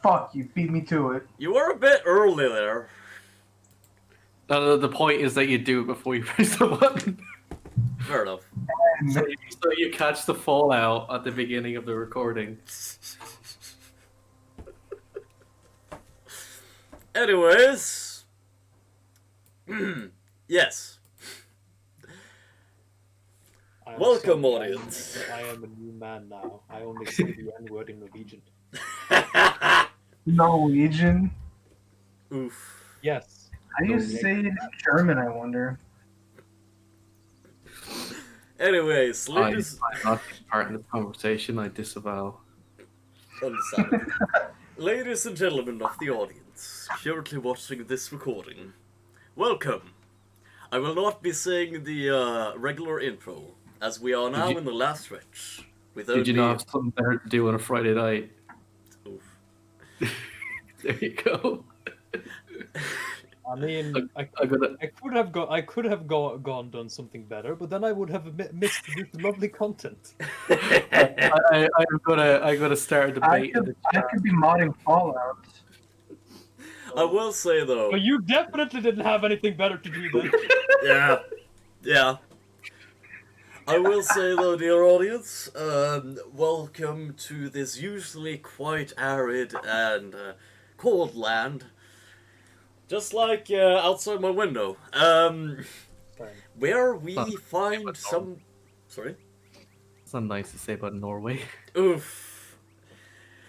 Fuck, you beat me to it. You were a bit early there. The point is that you do it before you press the button. Fair enough. So you catch the fallout at the beginning of the recording. Anyways. Yes. Welcome, audience. I am a new man now. I only say the N-word in Norwegian. Norwegian? Oof. Yes. How do you say it in German, I wonder? Anyways, ladies... I'm not part of the conversation, I disavow. Understandable. Ladies and gentlemen of the audience, currently watching this recording, welcome. I will not be saying the regular intro, as we are now in the last stretch. Did you not have something better to do on a Friday night? Oof. There you go. I mean, I could have gone done something better, but then I would have missed this lovely content. I'm gonna start a debate. I could be modding Fallout. I will say though. But you definitely didn't have anything better to do then. Yeah. I will say though, dear audience, welcome to this usually quite arid and cold land. Just like outside my window, where we find some... Sorry? Something nice to say about Norway. Oof.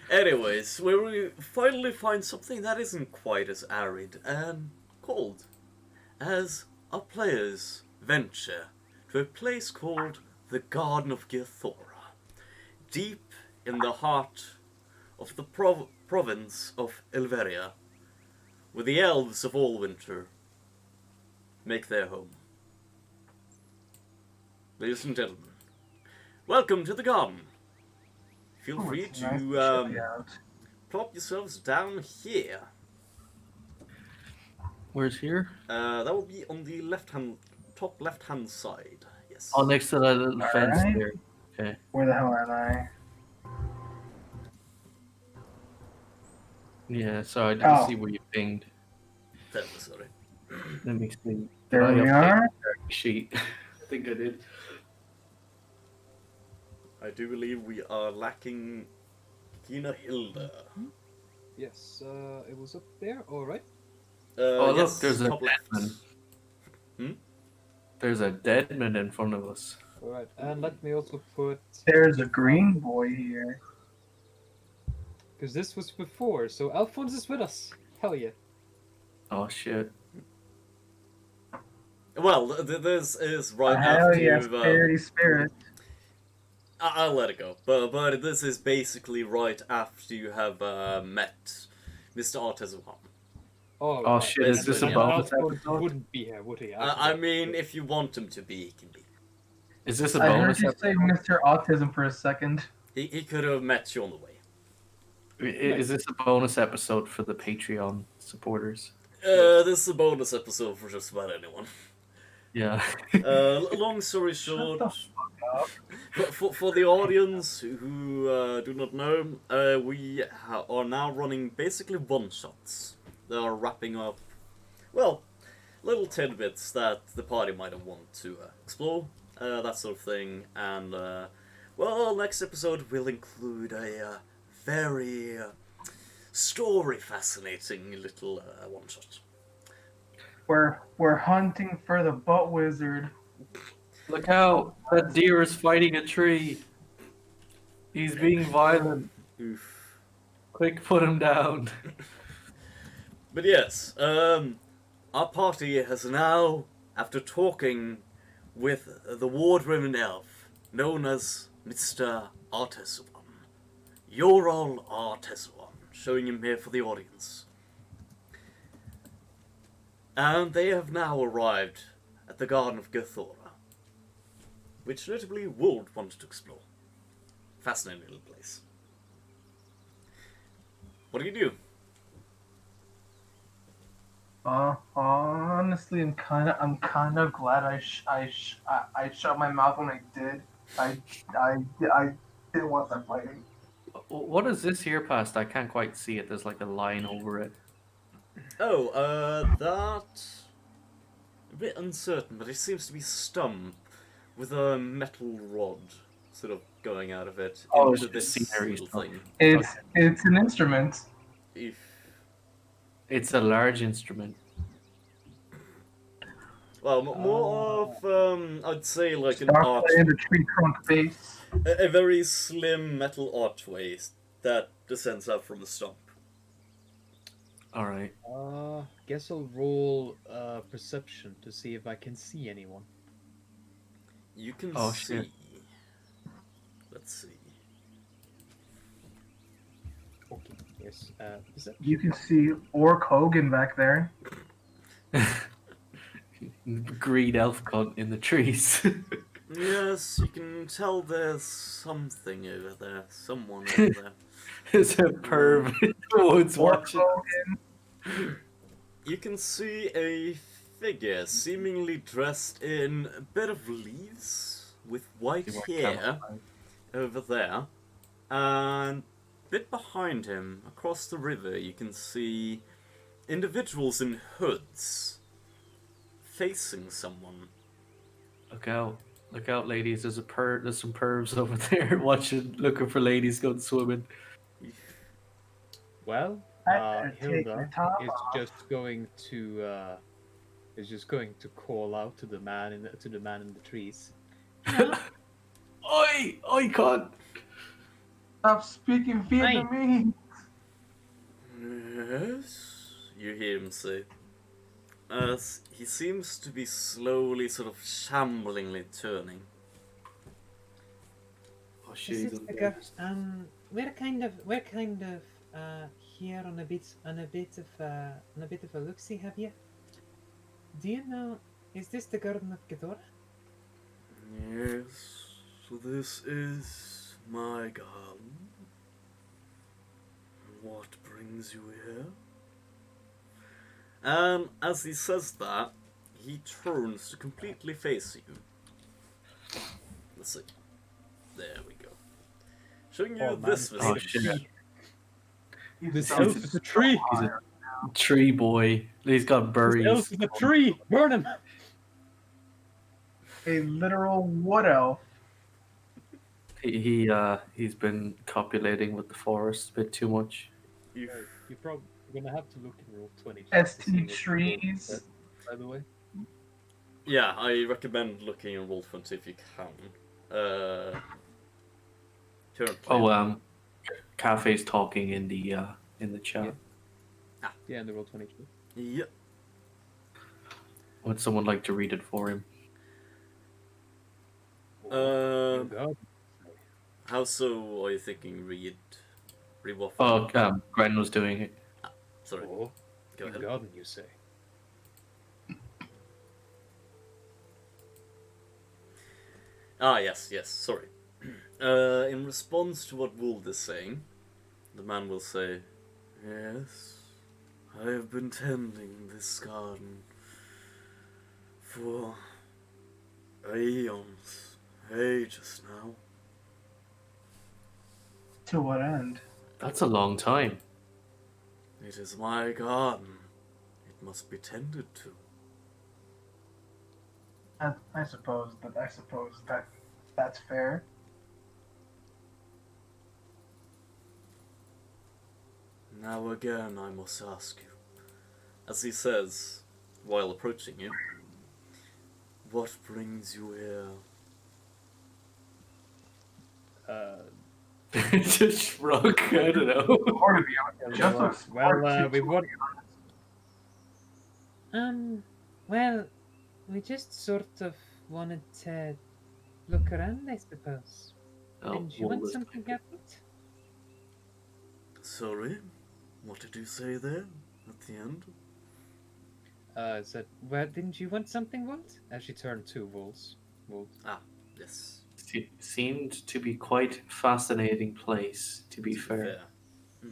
Anyways, where we finally find something that isn't quite as arid and cold as our players venture to a place called the Garden of Gyathora, deep in the heart of the province of Elveria, where the elves of Alwynter make their home. Ladies and gentlemen, welcome to the garden. Feel free to plop yourselves down here. Where's here? That will be on the top left-hand side. Yes. Oh, next to that little fence Alright. there. Okay. Where the hell am I? Yeah, so I didn't see where you pinged. Sorry. Let me see. There Did I we update are. the sheet. I think I did. I do believe we are lacking Gina Hilda. Yes, it was up there. All right. Oh, Yes, look, there's a top left. deadman. There's a deadman in front of us. All right, and let me also put, There's a green boy here. because this was before, so Alphonse is with us. Hell yeah. Oh, shit. Well, this is right Hell after yes, you've... Charity Spirit. I'll let it go. But this is basically right after you have met Mr. Ar'Tezuan. Oh, Oh, right. shit, is this a Yeah. bonus Alphonse episode? wouldn't be here, would he? I mean, if you want him to be, he can be. Is this a I heard bonus you episode? say Mr. Autism for a second. He could have met you on the way. Is this a bonus episode for the Patreon supporters? This is a bonus episode for just about anyone. Yeah. Long story short, Shut the fuck up. for the audience who do not know, we are now running basically one-shots. They are wrapping up, well, little tidbits that the party might have wanted to explore, that sort of thing. And, well, next episode will include a very story-fascinating little one-shot. We're hunting for the butt wizard. Look out! That deer is fighting a tree. He's being violent. Oof. Quick, put him down. But yes, our party has now, after talking with the ward-ridden elf, known as Mr. Ar'Tezuan, Yorall Ar'Tezuan, showing him here for the audience. And they have now arrived at the Garden of Gyathora, which notably Wold wanted to explore. Fascinating little place. What do you do? Honestly, I'm kind of glad I shut my mouth when I did. I didn't want that fighting. What is this here past? I can't quite see it. There's like a line over it. Oh, that... A bit uncertain, but it seems to be stump with a metal rod sort of going out of it Oh, into it's this just scenery little stuff. thing. It's an instrument. If... It's a large instrument. Well, more of, I'd say like an Start art... playing the tree trunk bass. A very slim metal archway that descends out from the stump. All right. Guess I'll roll perception to see if I can see anyone. You can Oh, see... shit. Let's see. Okay. Yes. Perception. You can see Orc Hogan back there. Green elf cunt in the trees. Yes, you can tell there's something over there. Someone over there. It's a perv. No one's Orc watching. Hogan. You can see a figure seemingly dressed in a bit of leaves with white hair over there. And a bit behind him, across the river, you can see individuals in hoods facing someone. Look out, ladies! There's some pervs over there looking for ladies going swimming. Well, I better take Hilda my top is off. just going to call out to the man in the trees. Oi, cunt! Stop speaking Vietnamese. Yes, you hear him say. As he seems to be slowly, sort of shamblingly turning. Oh shit! This he's is on the the girl. We're kind of here on a bit of a look-see. Have you? Do you know? Is this the Garden of Gyathora? Yes, so this is my garden. What brings you here? And as he says that, he turns to completely face you. Let's see. There we go. Showing you Oh, man, this it's Oh vision. shit! This So elf is a tree. He's a tree boy. He's got This berries. elf is a tree. Burn him. a literal wood elf. He's been copulating with the forest a bit too much. You- You're probably gonna have to look in roll 20. ST trees. By the way. Yeah, I recommend looking in Roll20 if you can. Currently. Oh, Cafe's talking in the chat. Yeah, in the roll 20. Yep. Would someone like to read it for him? God. How so are you thinking, read what? Oh, Gren was doing it. Sorry, Oh, go ahead. garden, you say? Ah, yes, sorry. In response to what Wold is saying, the man will say, "Yes, I have been tending this garden for aeons, ages now." To what end? That's a long time. It is my garden. It must be tended to. I suppose that's fair. Now again, I must ask you, as he says, while approaching you, what brings you here? Just shrug. I don't know. Or to be honest, just Well, a sport we to- want. Well, we just sort of wanted to look around, I suppose. Oh, Didn't you want Wool is- something different? Sorry, what did you say there at the end? Said Well, didn't you want something, Walt? as she turned to wolves. Yes. Seemed to be quite fascinating place, to be fair. Fair.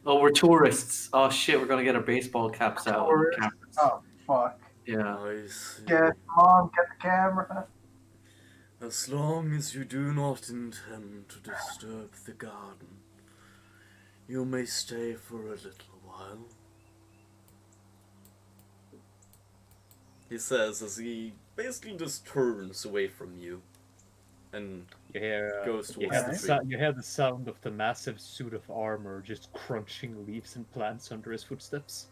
Oh, we're tourists. Oh shit, we're gonna get our baseball caps out. Tourists? Cameras. Oh fuck! Yeah. I see. Get mom, get the camera. As long as you do not intend to disturb the garden, you may stay for a little while. He says as he basically just turns away from you and You hear, goes you towards hear the the tree. you hear the sound of the massive suit of armor just crunching leaves and plants under his footsteps.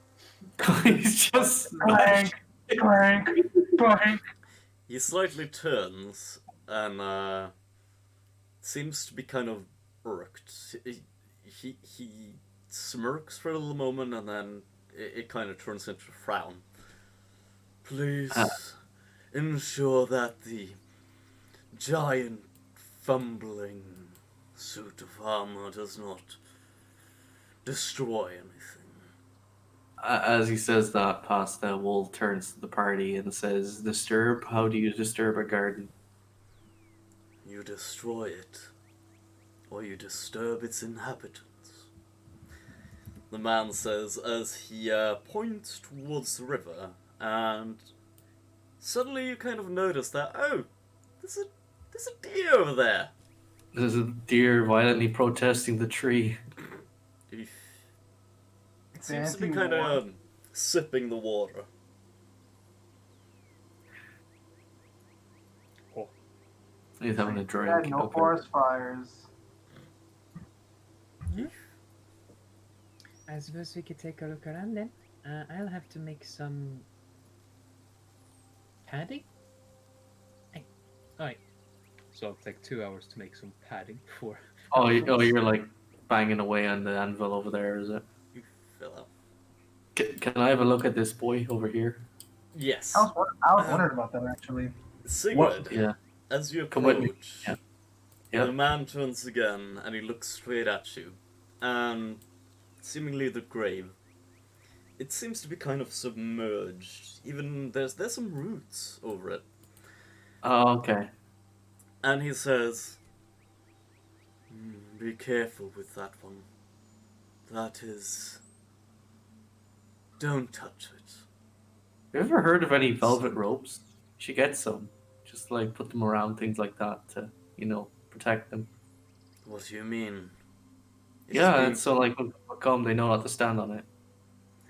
He's just Clank, clank, clank. He slightly turns and seems to be kind of irked. He smirks for a little moment and then it kind of turns into a frown. Please ensure that the giant fumbling suit of armor does not destroy anything. As he says that, Pasta Wolf turns to the party and says, "Disturb? How do you disturb a garden?" You destroy it, or you disturb its inhabitants. The man says as he points towards the river, and suddenly you kind of notice that, oh, there's a deer over there. There's a deer violently protesting the tree. It seems to be Fancy kind war. of sipping the water. He's having a drink. Yeah, no Okay. forest fires. I suppose we could take a look around then. I'll have to make some padding. Alright. So it'll take 2 hours to make some padding for. Oh, you're like banging away on the anvil over there, is it? You fill up. Can I have a look at this boy over here? Yes. I was wondering about that actually. Sigurd, Yeah. as you Come with me. approach, Yeah. Yep. the man turns again and he looks straight at you. And seemingly the grave, it seems to be kind of submerged. Even there's some roots over it. Oh, okay. And he says, be careful with that one. That is... Don't touch it. Have you ever heard of any velvet ropes? You should get some. Just like put them around things like that to, protect them. What do you mean? It is Yeah, being- and so like when people come, they know not to stand on it.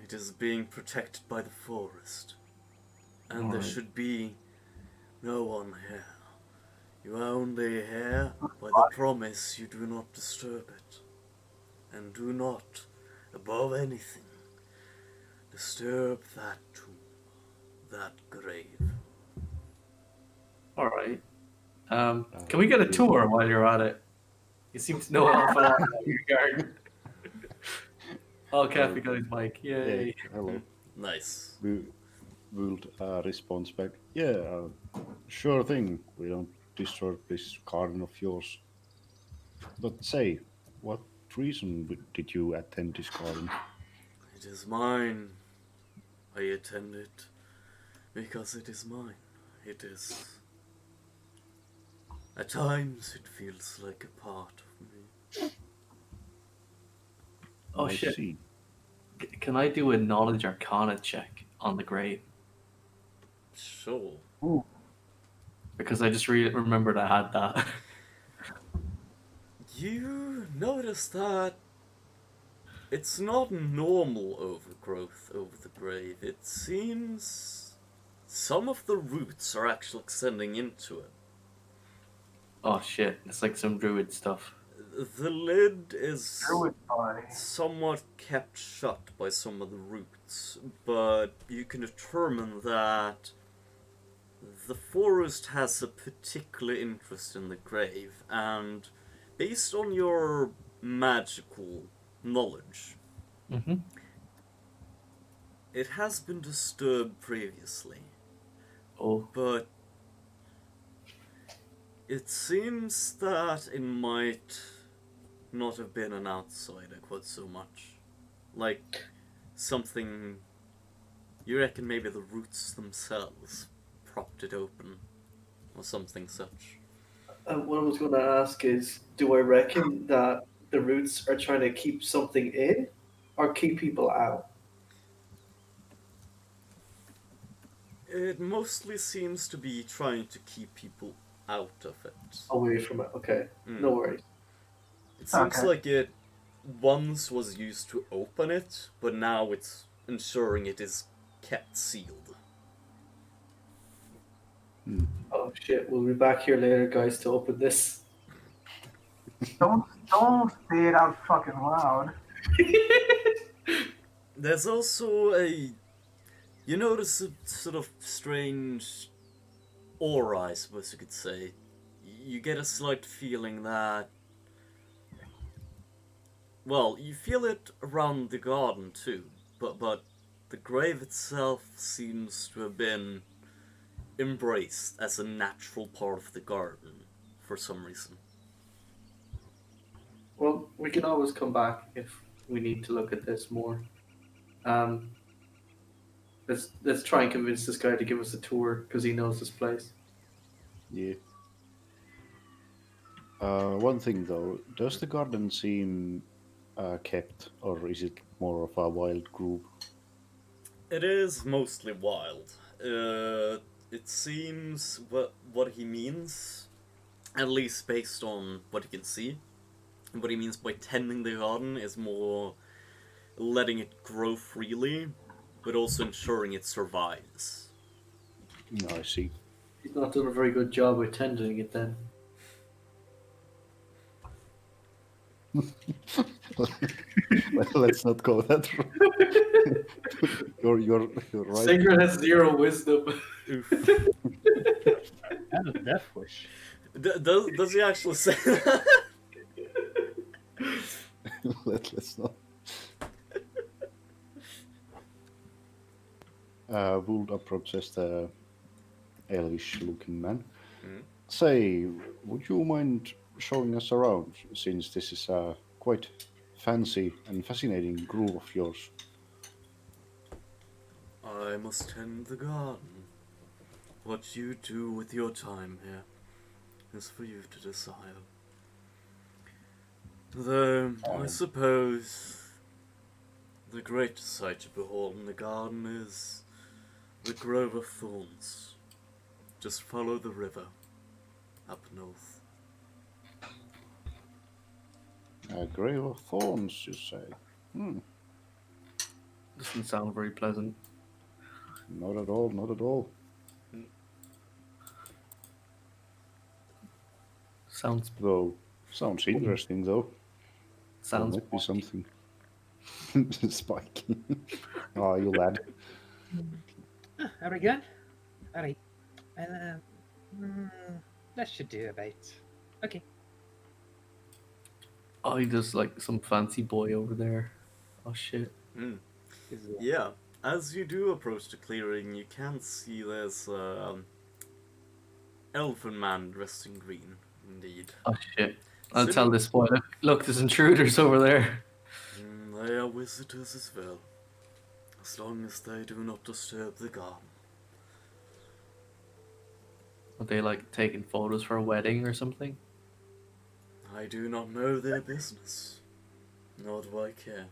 It is being protected by the forest. And there Alright. should be no one here. You are only here by the promise you do not disturb it. And do not, above anything, disturb that tomb, that grave. All right. Can we get a tour while you're at it? You seem to know an awful lot about your garden. Oh, Kathy got his mic. Yay. Yeah, hello. Nice. Would response back. Yeah, sure thing. We don't disturb this garden of yours. But say, what reason did you attend this garden? It is mine. I attend it because it is mine. It is... At times it feels like a part of me. Oh, I shit. see. Can I do a knowledge arcana check on the grave? Sure. Because I just remembered I had that. You notice that it's not normal overgrowth over the grave. It seems some of the roots are actually extending into it. Oh, shit. It's like some druid stuff. The lid is Druid body. somewhat kept shut by some of the roots, but you can determine that the forest has a particular interest in the grave, and based on your magical knowledge, Mm-hmm. it has been disturbed previously, Oh, but it seems that it might not have been an outsider quite so much. Like, something... You reckon maybe the roots themselves propped it open, or something such. What I was going to ask is, do I reckon that the roots are trying to keep something in or keep people out? It mostly seems to be trying to keep people out of it. Away from it. Okay. No worries. It seems Okay. like it once was used to open it, but now it's ensuring it is kept sealed. Oh shit! We'll be back here later, guys, to open this. Don't say it out fucking loud. There's also a... You notice a sort of strange aura, I suppose you could say. You get a slight feeling that... Well, you feel it around the garden too, but the grave itself seems to have been embraced as a natural part of the garden for some reason. Well, we can always come back if we need to look at this more. Let's try and convince this guy to give us a tour because he knows this place. Yeah. One thing though, does the garden seem kept, or is it more of a wild group? It is mostly wild. It seems what he means, at least based on what you can see, what he means by tending the garden is more letting it grow freely, but also ensuring it survives. No, I see. He's not done a very good job with tending it then. Well, let's not go that route. you're right. Sacred has 0 wisdom. Oof. And a death wish. Does he actually say that? Let's not. Would approaches the elvish-looking man. Say, would you mind showing us around, since this is a quite fancy and fascinating groove of yours? I must tend the garden. What you do with your time here is for you to decide. Though, I suppose the greatest sight to behold in the garden is the Grove of Thorns. Just follow the river up north. A grave of thorns, you say? Doesn't sound very pleasant. Not at all, not at all. Sounds Sounds interesting, though. sounds There might be something. Spiky. Oh, you lad. Are we good? All right. That should do about. Okay. Oh, he does like some fancy boy over there. Oh shit. Yeah, as you do approach the clearing, you can see there's elfin man dressed in green, indeed. Oh shit. I'll tell this boy, look, there's intruders over there. They are visitors as well, as long as they do not disturb the garden. Are they like taking photos for a wedding or something? I do not know their business, nor do I care,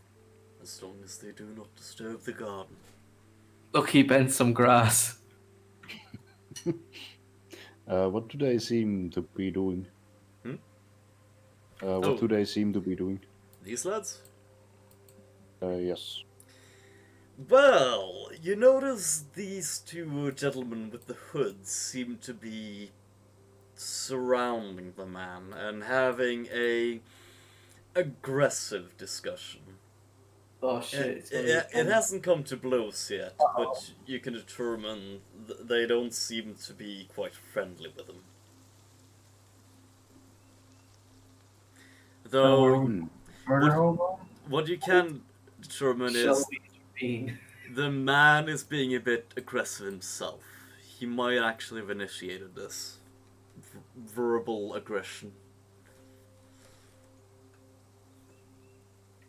as long as they do not disturb the garden. Look, he bent some grass. What do they seem to be doing? What do they seem to be doing? These lads? Yes. Well, you notice these two gentlemen with the hoods seem to be surrounding the man and having a aggressive discussion. Oh shit! It hasn't come to blows yet, but you can determine they don't seem to be quite friendly with him. Though, Murder hobo? what you can determine Shall is we intervene? the man is being a bit aggressive himself. He might actually have initiated this verbal aggression.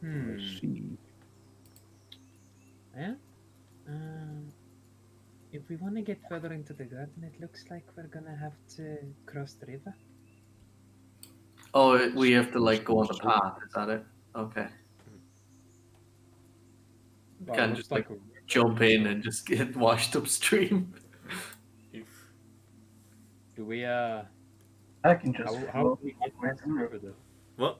I see. Yeah. If we want to get further into the garden, it looks like we're gonna have to cross the river. Oh, we have to like go on the path, is that it? Okay. Well, Can't looks just like a- jump in and just get washed upstream. Do we I can just How float do we get my way across the through. river though? What?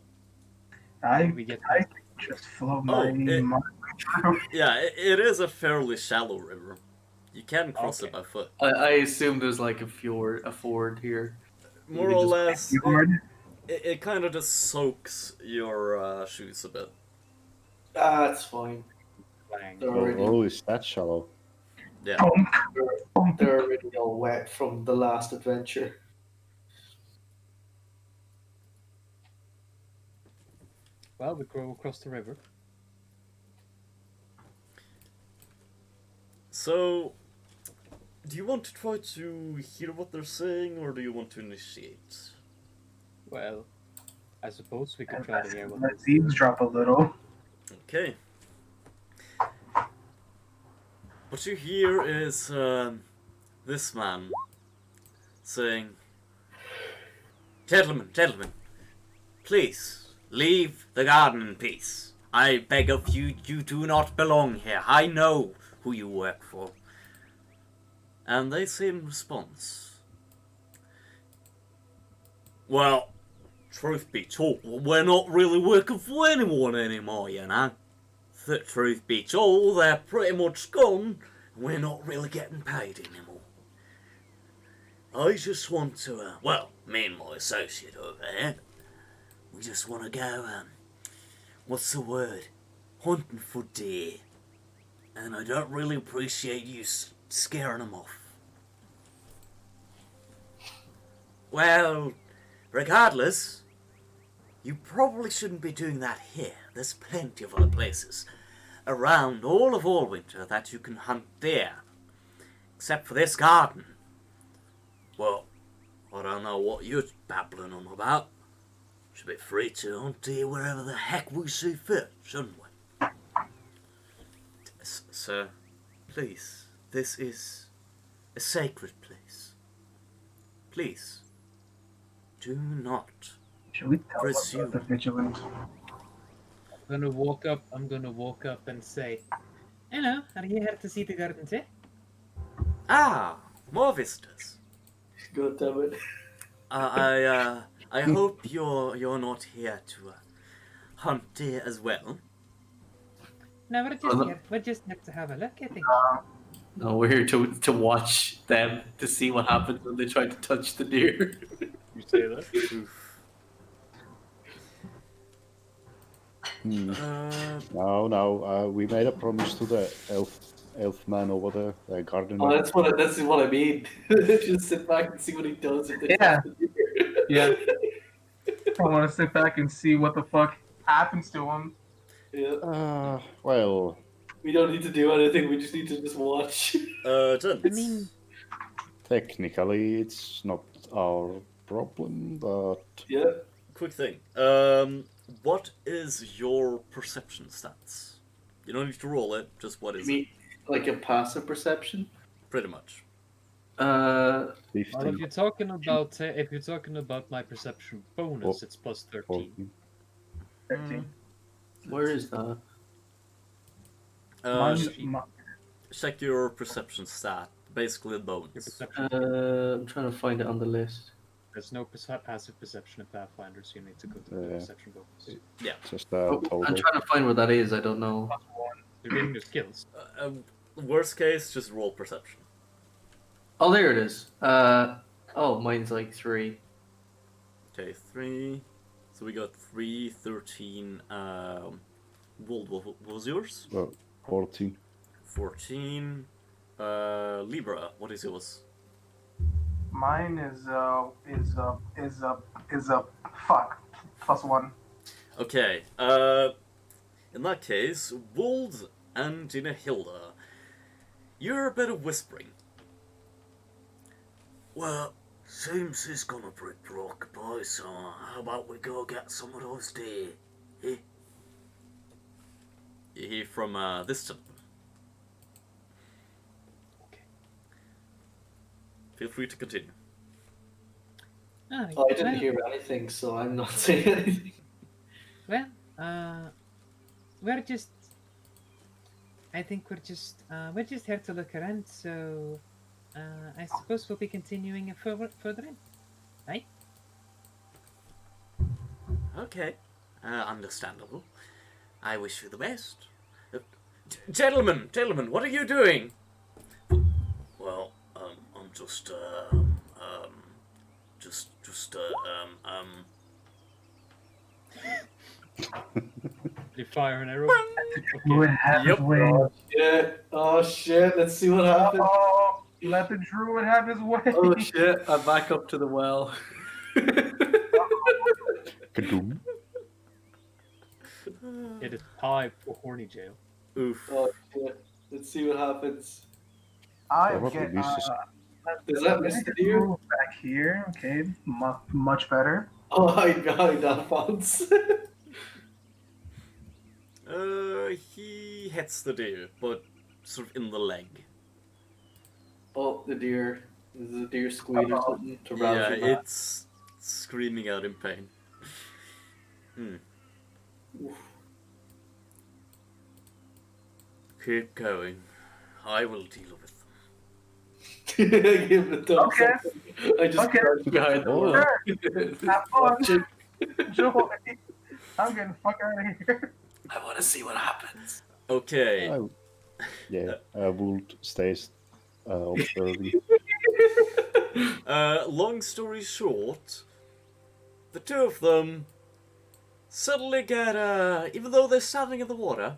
I do we get I past can just float Oh, my way through. Yeah, it is a fairly shallow river. You can cross it Okay. by foot. I assume there's like a ford here. More can or just- less, Fjord. it kind of just soaks your shoes a bit. That's fine. Clang. They're already, Oh, is that shallow? Yeah. they're already all wet from the last adventure. Well, we go across the river. So, do you want to try to hear what they're saying, or do you want to initiate? Well, I suppose we could try to hear what Let's eavesdrop a little. Okay. What you hear is this man saying, Gentlemen, please, leave the garden in peace. I beg of you, you do not belong here. I know who you work for. And they say in response, well, truth be told, we're not really working for anyone anymore, you know. The truth be told, they're pretty much gone. We're not really getting paid anymore. I just want to, me and my associate over here, we just want to go, what's the word? Hunting for deer. And I don't really appreciate you scaring them off. Well, regardless, you probably shouldn't be doing that here. There's plenty of other places around all of Alwynter that you can hunt deer. Except for this garden. Well, I don't know what you're babbling on about. Should be free to hunt deer wherever the heck we see fit, shouldn't we? Sir, please, this is a sacred place. Please, do not Should we tell them presume. about the vigilant? I'm gonna walk up and say, "Hello, are you here to see the garden too?" Ah, more visitors. God damn it. I hope you're not here to hunt deer as well. No, we're just Well, here. We're just here to have a look, I think. No, we're here to watch them to see what happens when they try to touch the deer. You say that? Oof. No, we made a promise to the elf man over the garden. Oh, that's what I mean. Just sit back and see what he does. If they Yeah. touch the deer. Yeah. I want to sit back and see what the fuck happens to him. Yeah. Well, We don't need to do anything. We just need to just watch. Gents. I mean- technically, it's not our problem, but Yeah. Quick thing. What is your perception stats? You don't need to roll it. Just what is it? Like a passive perception. Pretty much. 15. Well, if you're talking about my perception bonus, it's plus 13. 13. Where is that? Check your perception stat. Basically, the Your bonus. perception. I'm trying to find it on the list. There's no passive perception in Pathfinder, so you need to go to the Yeah. perception bonus. just I'm total. trying to find where that is. I don't know. You're getting your skills. Worst case, just roll perception. Oh, there it is. Mine's like 3. Okay, 3. So we got 3, 13. Wold, what was yours? 14. 14. Libra, what is yours? Mine is fuck +1. Okay, in that case, Wold and Gina Hilda, you're a bit of whispering. Well, seems he's gonna be preoccupied, so how about we go get some of those deer? Eh? You hear from this gentleman. Okay. Feel free to continue. Ah, Oh, I didn't well, hear anything, so I'm not saying anything. Well, we're just. I think we're just here to look around. So, I suppose we'll be continuing further in, right? Okay. Understandable. I wish you the best. Gentlemen, what are you doing? Well, I'm just Did you fire an arrow? Druid have his Yep. way. Shit. Oh shit. Let's see what happens. Oh, let the druid have his way. Oh shit! I'm back up to the well. Kadoom. It is time for horny jail. Oof. Oh shit. Let's see what happens. I Probably get. needs to Does that miss the deer? Move back here. Okay, much better. Oh, hide behind Alphonse. He hits the deer, but sort of in the leg. Oh, the deer. Is the deer squeal or something to rouse Yeah, you back? it's screaming out in pain. Keep going. I will deal with them. Give it a thumbs Okay. up. I just Okay. Behind the Oh. well. Have fun. Joy. I'm getting the fuck out of here. I want to see what happens. Okay. Would stays observing. Long story short, the two of them suddenly get, even though they're standing in the water,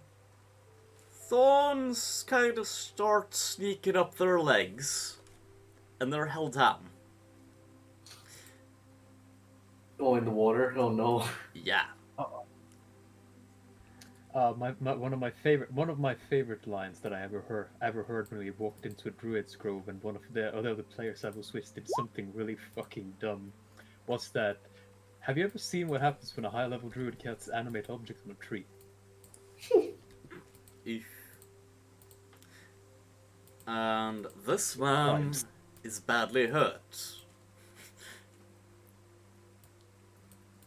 thorns kind of start sneaking up their legs, and they're held down. Oh, in the water? Oh no. Yeah. One of my favorite lines that I ever heard when we walked into a druid's grove and one of the other players I was with did something really fucking dumb. Was that? Have you ever seen what happens when a high level druid casts animate objects on a tree? Eef. And this man is badly hurt.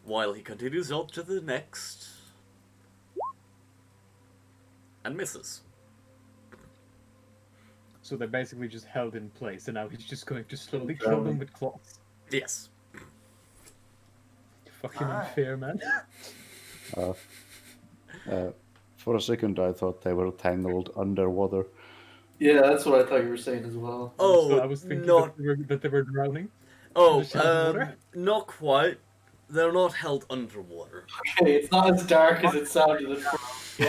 While he continues on to the next and misses. So they're basically just held in place, and now he's just going to slowly kill them with claws. Yes. Fucking Alright. unfair, man. For a second, I thought they were tangled underwater. Yeah, that's what I thought you were saying as well. Oh, So I was thinking not. that they were drowning. Oh, the shallow water? not quite. They're not held underwater. Okay, it's not as dark as it sounded at first.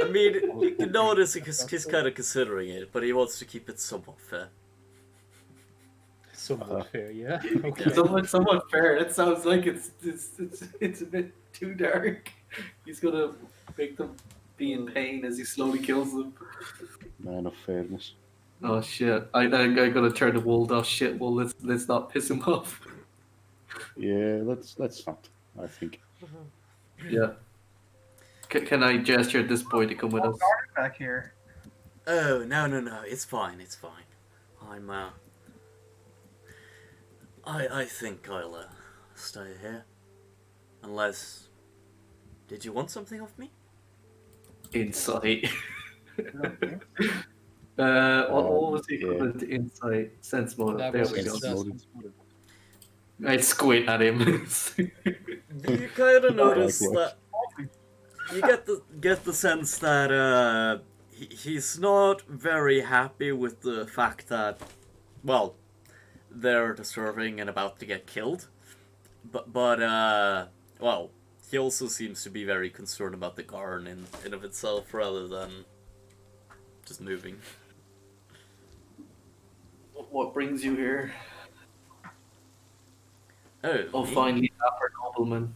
I mean, you can notice he's kind of considering it, but he wants to keep it somewhat fair. Somewhat fair, yeah. Okay. Somewhat fair. It sounds like it's a bit too dark. He's gonna make them be in pain as he slowly kills them. Man of fairness. Oh shit! I gotta turn the wool off. Shit, well let's not piss him off. Yeah, let's not. I think. Yeah. Can I gesture at this point to come with us? Garden back here. Oh, no, it's fine. I'm, I think I'll, stay here. Unless... Did you want something of me? Insight. Okay. What was the Yeah. equivalent to insight? Sense motive. That There was we go. sense motive. I squint at him. You kind of notice that... You get the sense that, he's not very happy with the fact that, well, they're deserving and about to get killed. But well, he also seems to be very concerned about the garden in of itself rather than just moving. What brings you here? Oh, me? Finally, dapper nobleman.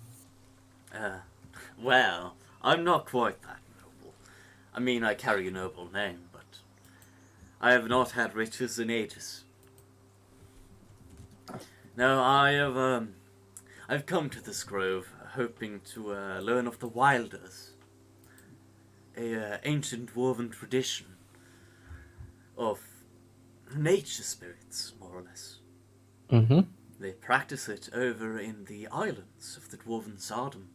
Well, I'm not quite that noble. I mean, I carry a noble name, but I have not had riches in ages. No, I've come to this grove hoping to learn of the Wilders, a ancient dwarven tradition of nature spirits, more or less. Mm-hmm. They practice it over in the islands of the Dwarven Sardom.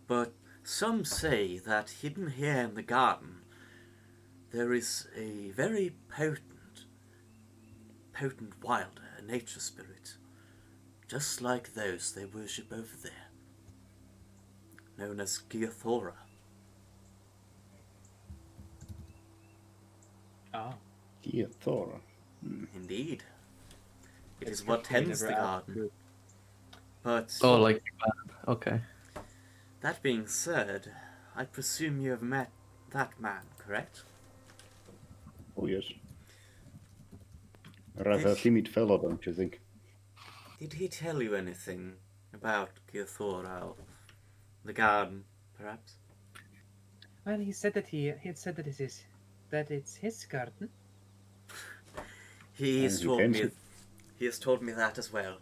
But some say that hidden here in the garden there is a very potent wilder, a nature spirit, just like those they worship over there, known as Gyathora. Ah, Gyathora. Indeed. It it's is what good we tends never the asked garden. good. But Oh, like okay. that being said, I presume you have met that man, correct? Oh, yes. A rather timid fellow, don't you think? Did he tell you anything about Gyathora or the garden, perhaps? Well, he said that he had said that it's his garden. He has And he told tends me. it. He has told me that as well.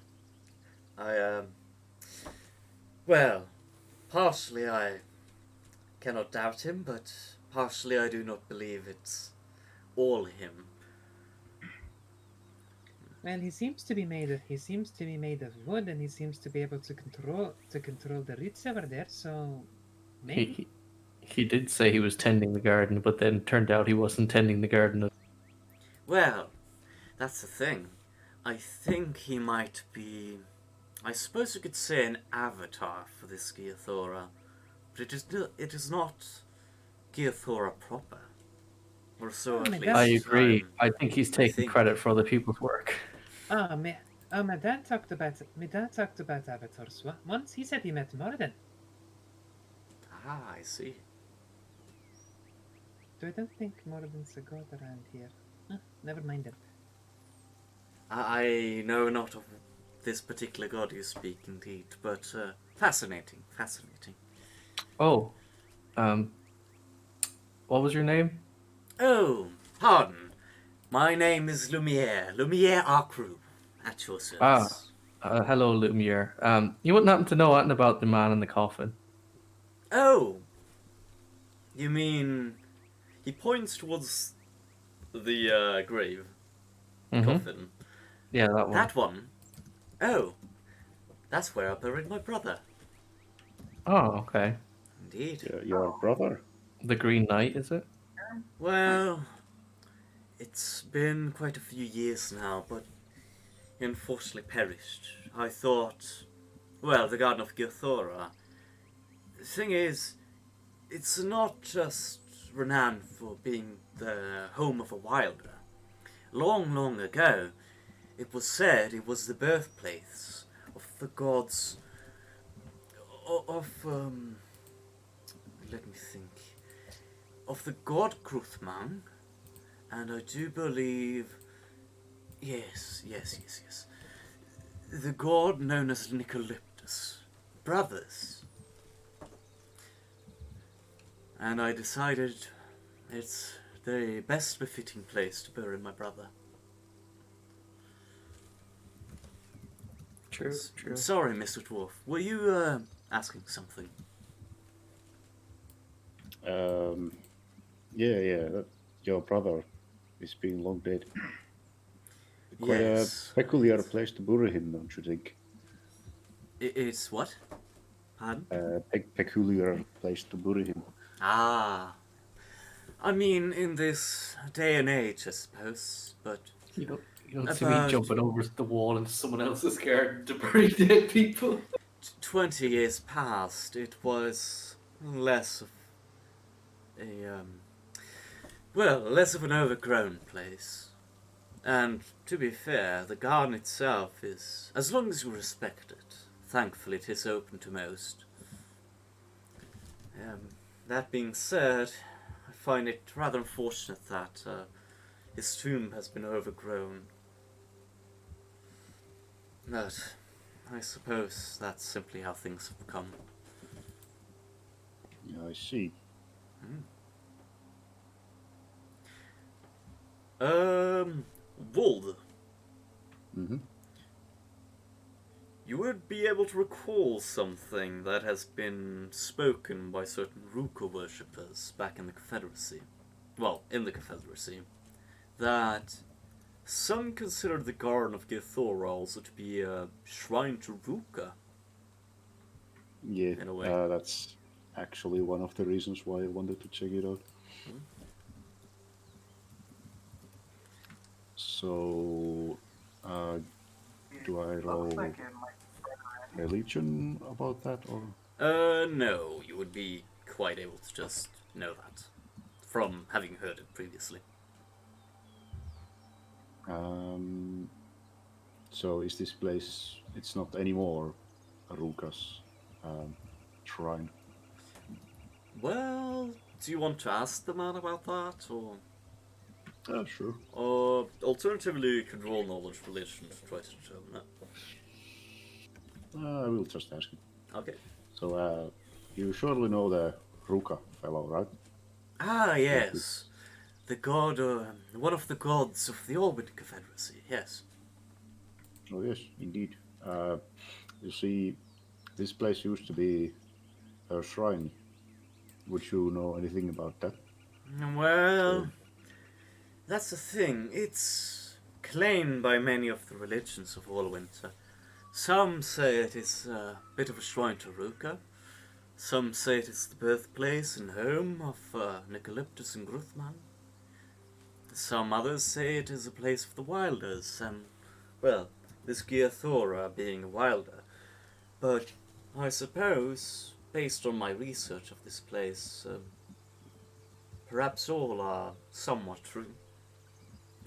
Well, partially I cannot doubt him, but partially I do not believe it's all him. Well, he seems to be made of wood, and he seems to be able to control the roots over there. So maybe. He did say he was tending the garden, but then turned out he wasn't tending the garden. Well, that's the thing. I think he might be, I suppose you could say, an avatar for this Gyathora, but it is not Gyathora proper. Or so Oh at my least. God. I agree. I'm- I think he's taking think- credit for other people's work. My dad talked about avatars once. He said he met Morden. Ah, I see. I don't think Morden's a god around here. Never mind it. I know not of this particular god you speak, indeed, but fascinating. Oh, what was your name? Oh, pardon. My name is Lumiere Arcrew, at your service. Hello, Lumiere. You wouldn't happen to know anything about the man in the coffin? Oh, you mean he points towards the grave coffin? Yeah, that one. That one? Oh, that's where I buried my brother. Oh, okay. Indeed. Your brother? The Green Knight, is it? Well, it's been quite a few years now, but he unfortunately perished. I thought, well, the Garden of Gyathora. The thing is, it's not just renowned for being the home of a wilder. Long ago, it was said it was the birthplace of the gods let me think, of the god Kruthmang, and I do believe, yes, the god known as Nicolyptus, brothers. And I decided it's the best befitting place to bury my brother. True. Sorry, Mr. Dwarf. Were you asking something? Yeah. Your brother is being long dead. Quite Yes. a peculiar place to bury him, don't you think? It's what? Pardon? Peculiar place to bury him. Ah. I mean, in this day and age, I suppose, but You don't see me About- jumping over the wall into someone else's Scared to bury dead people. 20 years past, it was less of less of an overgrown place. And to be fair, the garden itself is, as long as you respect it, thankfully it is open to most. That being said, I find it rather unfortunate that his tomb has been overgrown. But I suppose that's simply how things have become. Yeah, I see. Wold, Mm-hmm. you would be able to recall something that has been spoken by certain Ruka worshippers back in the Confederacy. Well, in the Confederacy. That some consider the Garden of Gyathora also to be a shrine to Ruka. Yeah, In a way. that's actually one of the reasons why I wanted to check it out. So, Do I roll Looks like it might. religion about that, or No, you would be quite able to just know that from having heard it previously. so is this place? It's not anymore Aruka's shrine. Well, do you want to ask the man about that, or Sure. alternatively you could roll knowledge religion to try to determine that. I will just ask him. Okay. So, you surely know the Ruka fellow, right? Ah, yes. The god, one of the gods of the Alwynter Confederacy, yes. Oh yes, indeed. You see, this place used to be a shrine. Would you know anything about that? Well, that's the thing. It's claimed by many of the religions of Alwynter. Some say it is a bit of a shrine to Ruka. Some say it is the birthplace and home of Nicoleptus and Gruthman. Some others say it is a place of the Wilders, and, well, this Gyathora being a Wilder. But I suppose, based on my research of this place, perhaps all are somewhat true.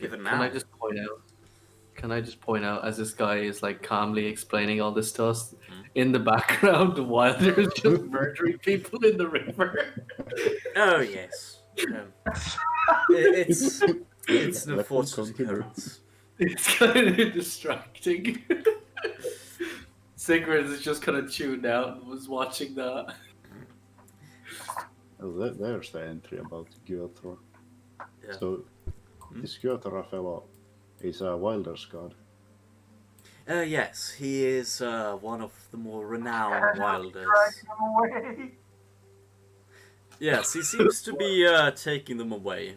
Even now. Can I just point out, as this guy is like calmly explaining all this to us, in the background, the Wilders just murdering people in the river. Oh yes. It's an Let unfortunate them continue. occurrence. It's kind of distracting. Sigrid is just kind of tuned out and was watching that. Oh, there's the entry about Gyathora. Yeah. So, this Gyathora fellow is a Wilder's god. Yes, he is one of the more renowned Wilders. Drag him away. Yes, he seems to be taking them away.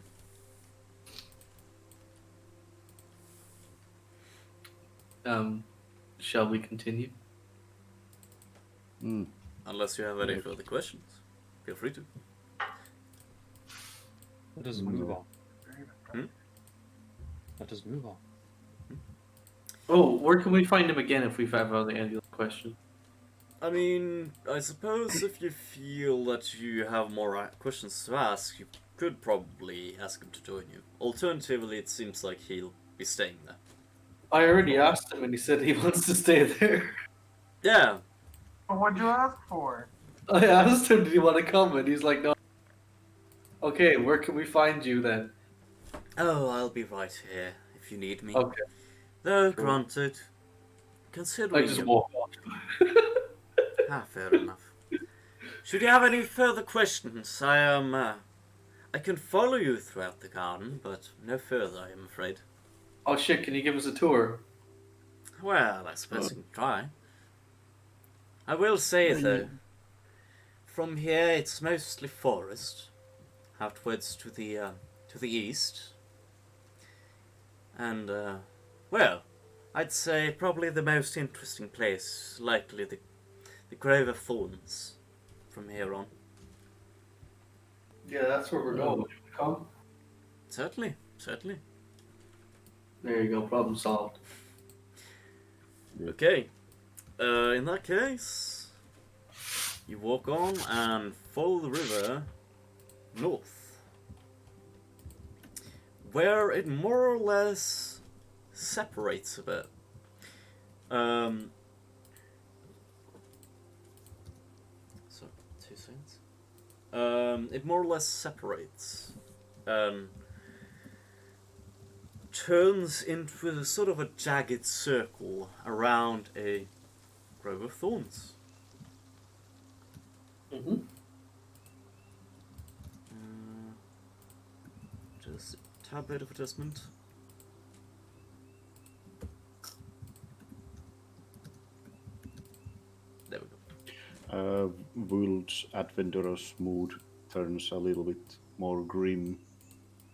Shall we continue? Unless you have any further questions, feel free to. Let us move on. Hmm? Let us move on. Oh, where can we find him again if we've ever any other question? I mean, I suppose if you feel that you have more questions to ask, you could probably ask him to join you. Alternatively, it seems like he'll be staying there. I already asked him and he said he wants to stay there. Yeah. What'd you ask for? I asked him, did he want to come? And he's like, no. Okay, where can we find you then? Oh, I'll be right here if you need me. Okay. Though, granted, considering I just you... walk off. Ah, fair enough. Should you have any further questions, I can follow you throughout the garden, but no further, I am afraid. Oh shit, can you give us a tour? Well, I suppose you can try. I will say, though, from here it's mostly forest, outwards to the east. And, well, I'd say probably the most interesting place, likely the Grove of Thorns, from here on. Yeah, that's where we're going. Come. Certainly, certainly. There you go, problem solved. Okay, in that case, you walk on and follow the river north, where it more or less separates a bit. So, 2 seconds. It more or less separates. Turns into a sort of a jagged circle around a grove of thorns. Mm-hmm. Just a tad bit of adjustment. There we go. Wuld's adventurous mood turns a little bit more grim,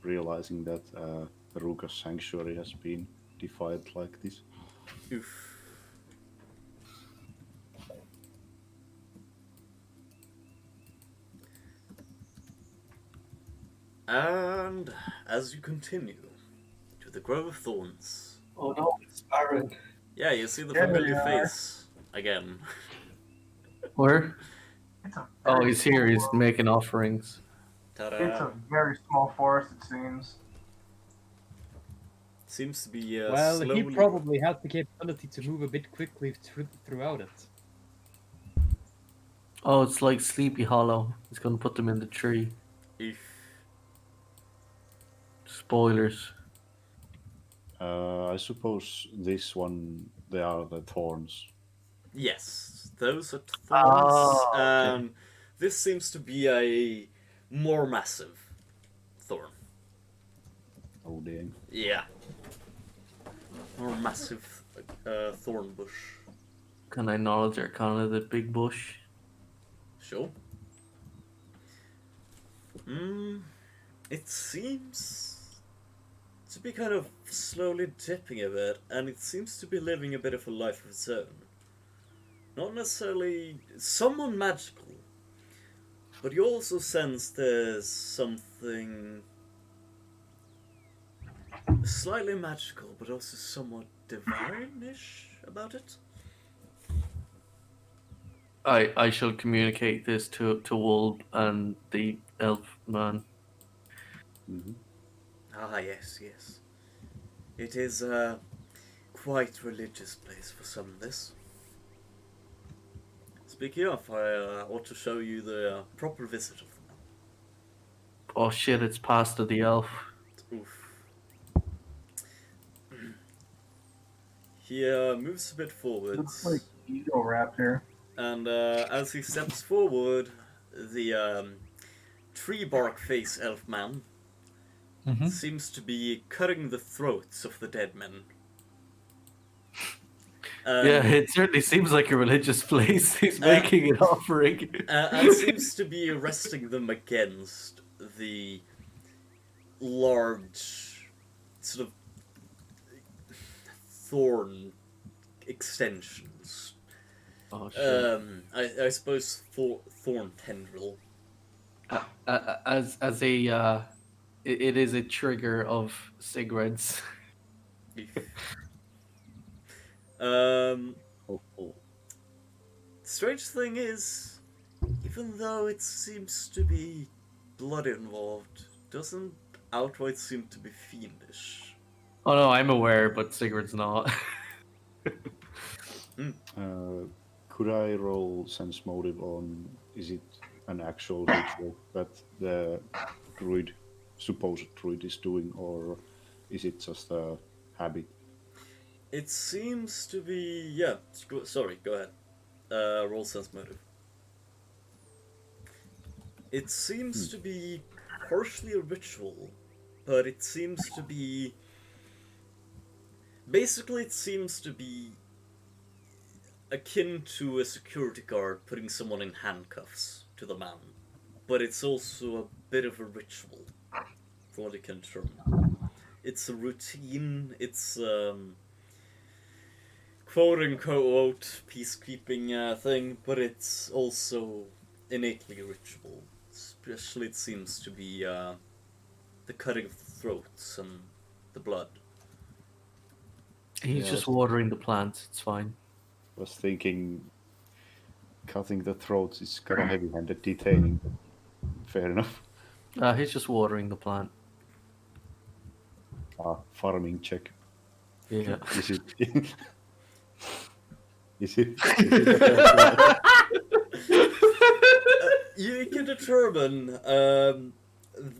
realizing that Ruka's sanctuary has been defied like this. Oof. And as you continue to the Grove of Thorns, Oh no, it's barren. Yeah, you see the There familiar they are. face again. Where? It's a Oh, very he's here. He's small- making offerings. It's Ta-da! a very small forest, it seems. Seems to be Well, he slowly. probably has the capability to move a bit quickly throughout it. Oh, it's like Sleepy Hollow. He's gonna put them in the tree. If Spoilers. I suppose this one, they are the thorns. yes, those are thorns, Oh, okay. and this seems to be a more massive thorn. Oh, dang. Yeah, more massive thorn bush. Can I knowledge Arcana the big bush? Sure. It seems to be kind of slowly dipping a bit, and it seems to be living a bit of a life of its own. Not necessarily somewhat magical, but you also sense there's something slightly magical, but also somewhat divine-ish about it. I shall communicate this to Wolf and the elf man. Hmm. Ah, yes, yes. It is a quite religious place for some of this. Speaking of, I ought to show you the proper visit of the man. Oh shit! It's Pasta the elf. Oof. He moves a bit forwards, Looks like Eagle Raptor. and as he steps forward, the tree bark face elf man seems to be cutting the throats of the dead men. Yeah, it certainly seems like a religious place. He's making an offering. And seems to be resting them against the large sort of thorn extensions. Oh shit! I suppose thorn tendril. As a it is a trigger of cigarettes. Oh, oh. Strange thing is, even though it seems to be blood involved, doesn't outright seem to be fiendish. Oh no, I'm aware, but cigarettes not. Could I roll sense motive on, is it an actual ritual that the supposed druid is doing, or is it just a habit? It seems to be, yeah. Sorry, go ahead. Roll sense motive. It seems to be partially a ritual, but it seems to be. Basically, it seems to be akin to a security guard putting someone in handcuffs to the man. But it's also a bit of a ritual, from what you can determine. It's a routine, it's quote-unquote peacekeeping thing, but it's also innately ritual. Especially it seems to be the cutting of the throats and the blood. He's Yeah, just watering the plants. It's fine. Was thinking cutting the throats is kind of heavy-handed detaining. Fair enough. He's just watering the plant. Farming check. Yeah. Is it? Is it? You can determine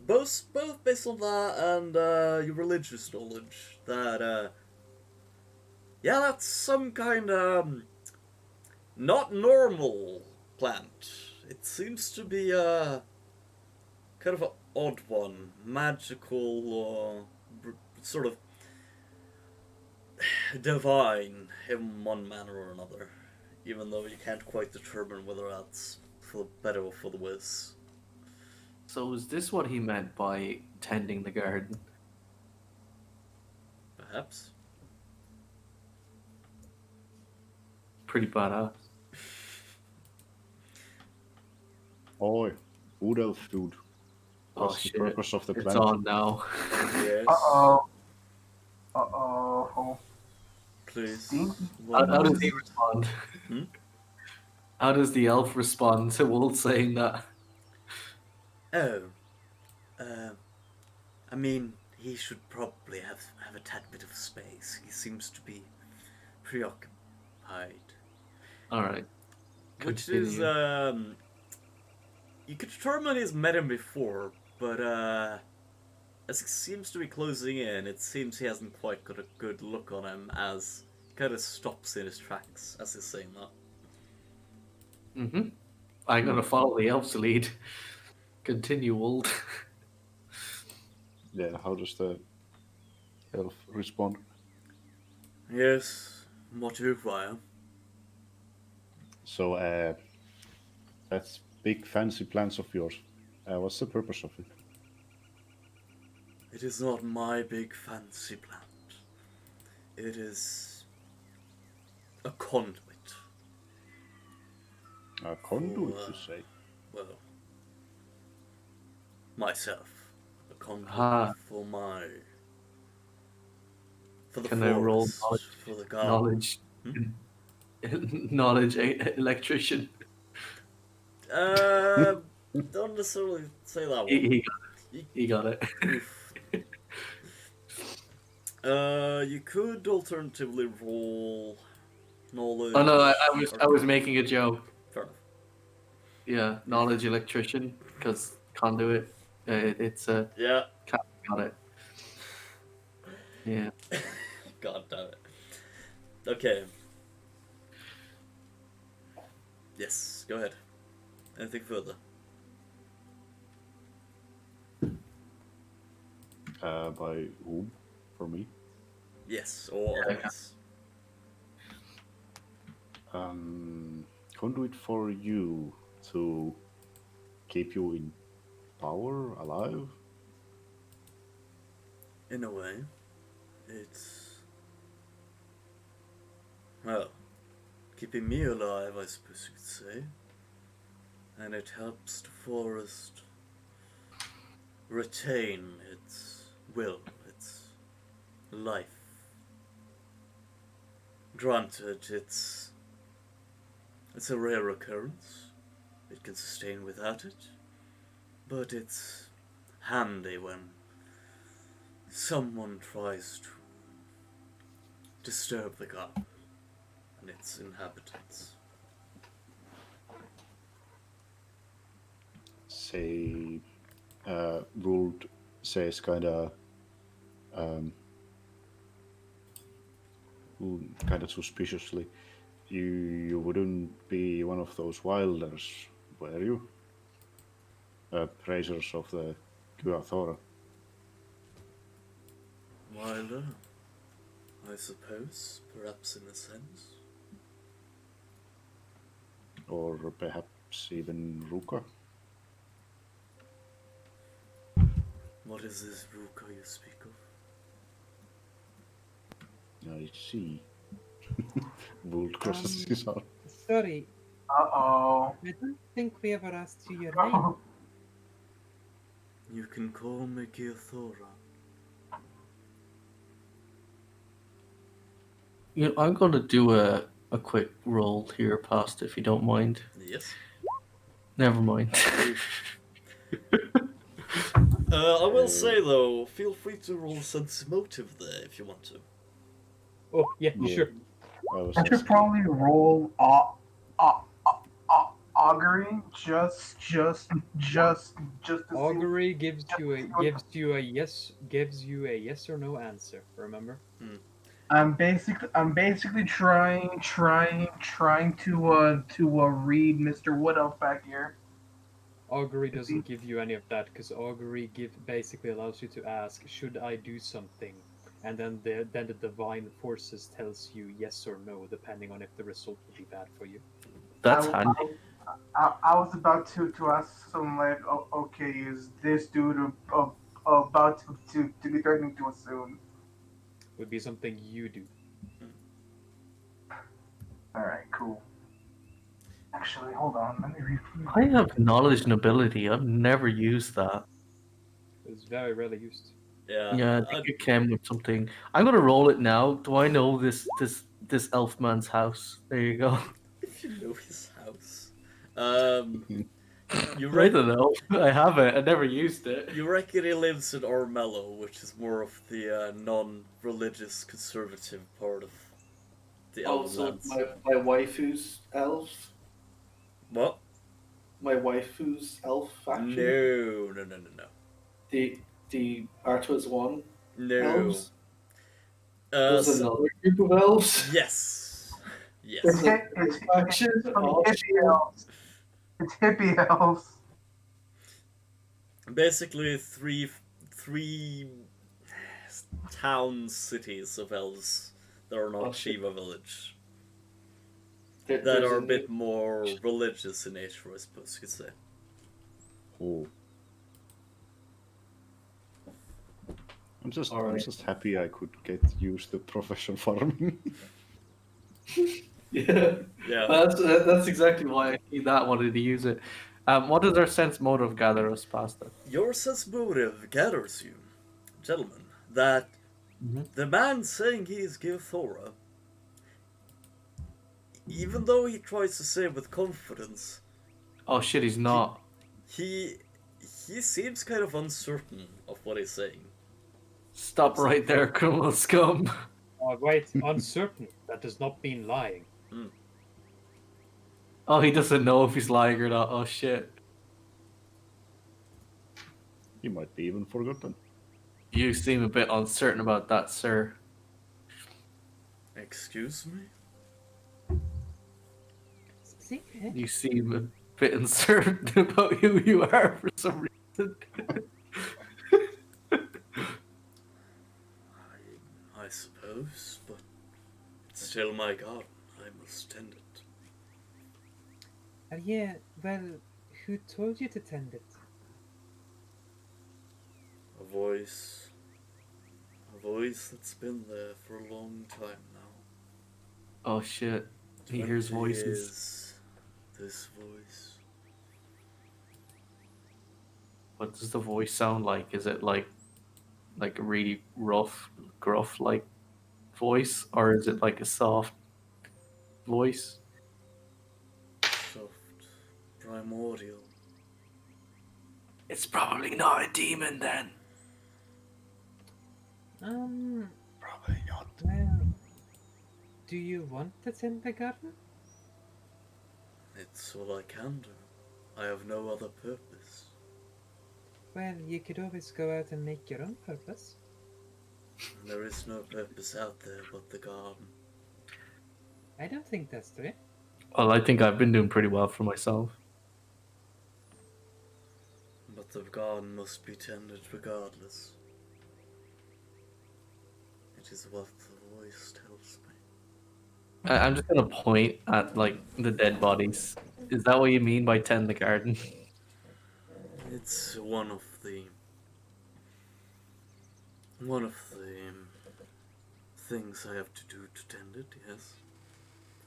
both based on that and your religious knowledge that yeah, that's some kind of not normal plant. It seems to be a kind of an odd one, magical or sort of divine in one manner or another, even though you can't quite determine whether that's for the better or for the worse. So is this what he meant by tending the garden? Perhaps. Pretty badass. Oi, wood elf food. Oh What's the shit! purpose of the It's plant? on now. Yes. Uh-oh. Uh-oh. please. Stinky. How does he respond? Hmm? How does the elf respond to Wold saying that? Oh, uh, I mean, he should probably have a tad bit of space. He seems to be preoccupied. All right. Which is, Continue. you could determine he's met him before, but, as he seems to be closing in, it seems he hasn't quite got a good look on him as he kind of stops in his tracks as he's saying that. Mm-hmm. I'm gonna follow the elf's lead. Continue, Wold. Yeah, how does the elf respond? Yes, what do you require? So, that's big fancy plans of yours. What's the purpose of it? It is not my big fancy plant. It is a conduit. A conduit, For, you say? well, myself. A conduit Ah. for the Can I roll forest, for the garden. knowledge? Knowledge electrician. Don't necessarily say that one. He got it. Oof. You could alternatively roll knowledge. Oh no, I was making a joke. Fair enough. Yeah, knowledge electrician because conduit. It's a Yeah. got it. Yeah. God damn it. Okay. Yes, go ahead. Anything further? By whom? For me? Yes, or Yeah. others. Conduit for you to keep you in power, alive? In a way, it's, well, keeping me alive, I suppose you could say. And it helps the forest retain its will, its life. Granted, it's a rare occurrence. It can sustain without it. But it's handy when someone tries to disturb the garden and its inhabitants. Say, Ruled says kind of suspiciously, you wouldn't be one of those wilders, were you? Praisers of the Gyathora. Wilder, I suppose, perhaps in a sense. Or perhaps even Ruka. What is this Ruka you speak of? I see. Ruled crosses his arm. Sorry, Uh-oh. I don't think we ever asked you your name. Oh. You can call me Gyathora. You know, I'm gonna do a quick roll here, past if you don't mind. Yes. Never mind. I will say though, feel free to roll sense motive there if you want to. Oh yeah, Yeah. sure. I should probably roll augury just to Augury gives you a yes or no answer. Remember? see. I'm basically trying to read Mr. Wood Elf back here. Augury doesn't give you any of that because augury basically allows you to ask, should I do something, and then the divine forces tells you yes or no, depending on if the result will be bad for you. That's I, handy. I was about to ask something like, oh, okay, is this dude about to be threatening to us soon? Would be something you do. All right, cool. Actually, hold on. Let me read. I have knowledge and ability. I've never used that. It's very rarely used. Yeah. Yeah, I think it came with something. I'm gonna roll it now. Do I know this this elf man's house. There you go. If you know his house. You I reckon, don't know. I have it. I never used it. you reckon he lives in Ormello, which is more of the non-religious conservative part of the Elven Also, lands. my waifu's elf. What? My waifu's elf faction. No. The Ar'Tezuan No. elves. Uh, There's another group of elves. yes. Yes. There's a It's faction. Oh, hippie elves. It's hippie elves. Basically, three towns, cities of elves that are not Oh, shit. Shiva village. there- That there's are a new- bit more religious in nature, I suppose you could say. Oh. I'm Alright. just happy I could get used to profession farming. Yeah. Yeah. That's exactly why I need that wanted to use it. What does our sense motive gather us past it? Your sense motive gathers you, gentlemen, that the man saying he is Gyathora, even though he tries to say it with confidence, Oh shit, he's not. he seems kind of uncertain of what he's saying. Stop right there, criminal scum. Right, uncertain. That does not mean lying. Oh, he doesn't know if he's lying or not. Oh shit. You might be even forgotten. You seem a bit uncertain about that, sir. Excuse me? See? You seem a bit uncertain about who you are for some reason. I suppose, but it's still my garden. I must tend it. Yeah, well, who told you to tend it? A voice that's been there for a long time now. Oh shit. He hears 20 voices. years, this voice. What does the voice sound like? Is it like a really rough, gruff like voice, or is it like a soft voice? Soft, primordial. It's probably not a demon then. Probably not. Well, do you want to tend the garden? It's all I can do. I have no other purpose. Well, you could always go out and make your own purpose. There is no purpose out there but the garden. I don't think that's true. Well, I think I've been doing pretty well for myself. But the garden must be tended regardless. It is what the voice tells me. I'm just gonna point at like the dead bodies. Is that what you mean by tend the garden? It's one of the things I have to do to tend it, yes.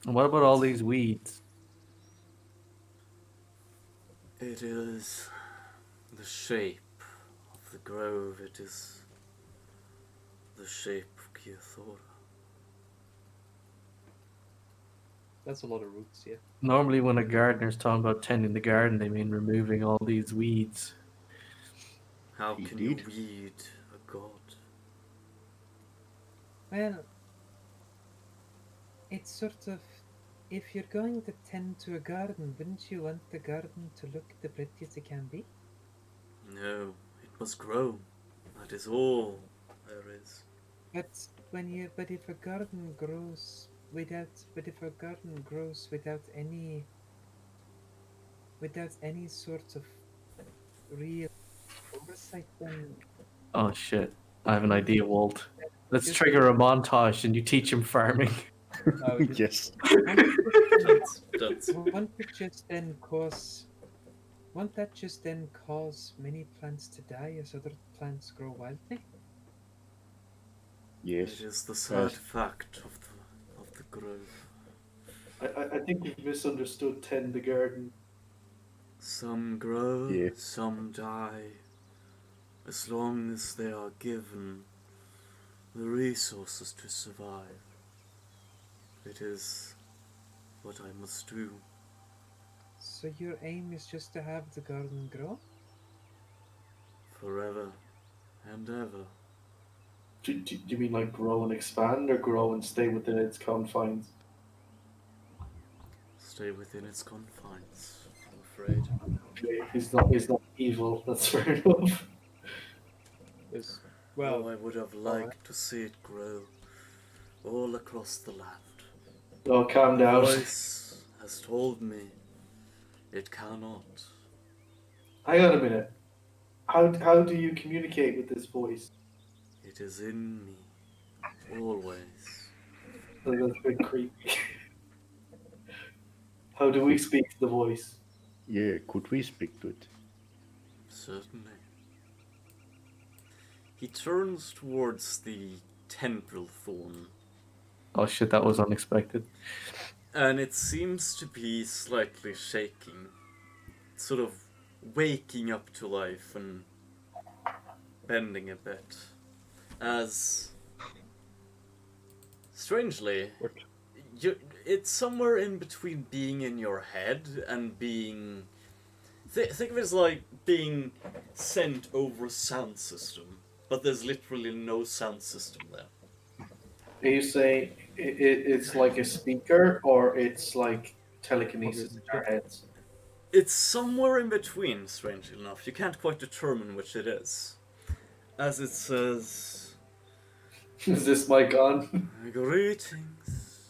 And what about all these weeds? It is the shape of the grove, it is the shape of Gyathora. That's a lot of roots, yeah. Normally, when a gardener's talking about tending the garden, they mean removing all these weeds. How can you Indeed. weed a god? Well, it's sort of, if you're going to tend to a garden, wouldn't you want the garden to look the prettiest it can be? No, it must grow. That is all there is. But if a garden grows without any sort of real oversight, then Oh shit! I have an idea, Walt. Let's trigger a montage and you teach him farming. Yes. That's won't that just then cause many plants to die as other plants grow wildly? Yes. it is the sad Yes. fact of the grove. I think you've misunderstood tend the garden. Some grow, Yeah. some die. As long as they are given the resources to survive. It is what I must do. So your aim is just to have the garden grow? Forever and ever. Do you mean like grow and expand, or grow and stay within its confines? Stay within its confines, I'm afraid. Okay, he's not evil. That's fair enough. Is Well, well, I would have liked to see it grow all across the land. Oh, calm The down. voice has told me it cannot. Hang on a minute. How do you communicate with this voice? It is in me, always. Like, that's a bit creepy. How do we speak to the voice? Yeah, could we speak to it? Certainly. He turns towards the tendril thorn, Oh shit, that was unexpected. and it seems to be slightly shaking, sort of waking up to life and bending a bit. As, strangely, it's somewhere in between being in your head and being... think of it as like being sent over a sound system, but there's literally no sound system there. Are you saying it's like a speaker, or it's like telekinesis in our heads? It's somewhere in between, strangely enough. You can't quite determine which it is. As it says, Is this mic on? greetings.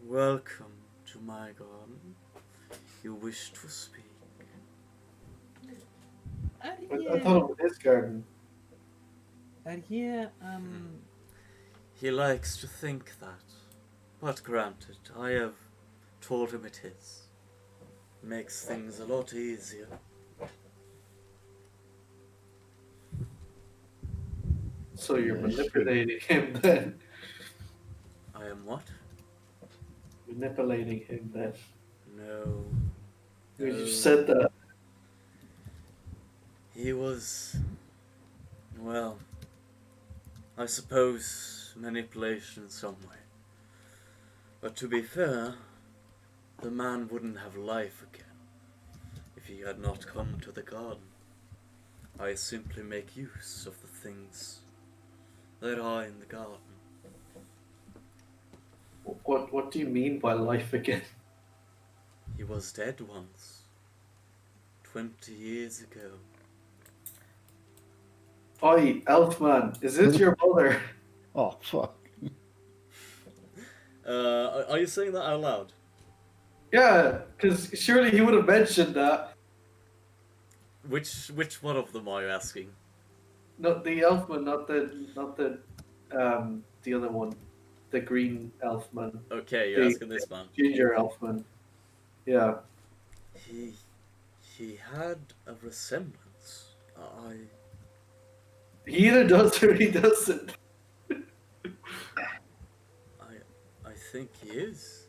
Welcome to my garden. You wish to speak. Are I you, thought it was his garden. are you, He likes to think that. But granted, I have told him it is. Makes things a lot easier. So you're Yes. manipulating him then. I am what? Manipulating him then. No. You No. just said that. He was... well... I suppose manipulation in some way. But to be fair, the man wouldn't have life again if he had not come to the garden. I simply make use of the things that are in the garden. What do you mean by life again? He was dead once, 20 years ago. Oi, Elfman, is this your brother? Oh, fuck. Are you saying that out loud? Yeah, because surely he would have mentioned that. Which one of them are you asking? Not the Elfman, not the other one, the green Elfman, Okay, you're The- asking this man. ginger Elfman. Yeah. He had a resemblance. He either does or he doesn't. I think he is.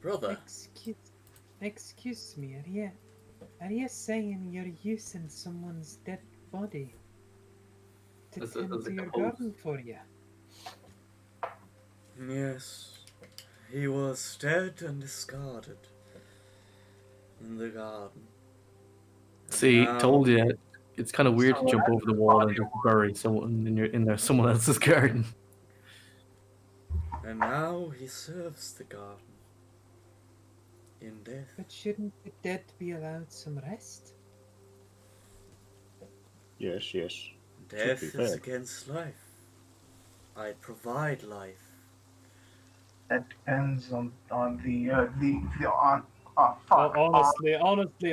Brother. excuse me, are you saying you're using someone's dead body to As tend a to your ghost. garden for you? Yes. He was dead and discarded in the garden. And See, now- told you. It's kind of weird to jump over the wall and just bury someone in someone else's garden. And now he serves the garden. In death. But shouldn't the dead be allowed some rest? Yes, yes. Death be is fair. against life. I provide life. That depends on Honestly,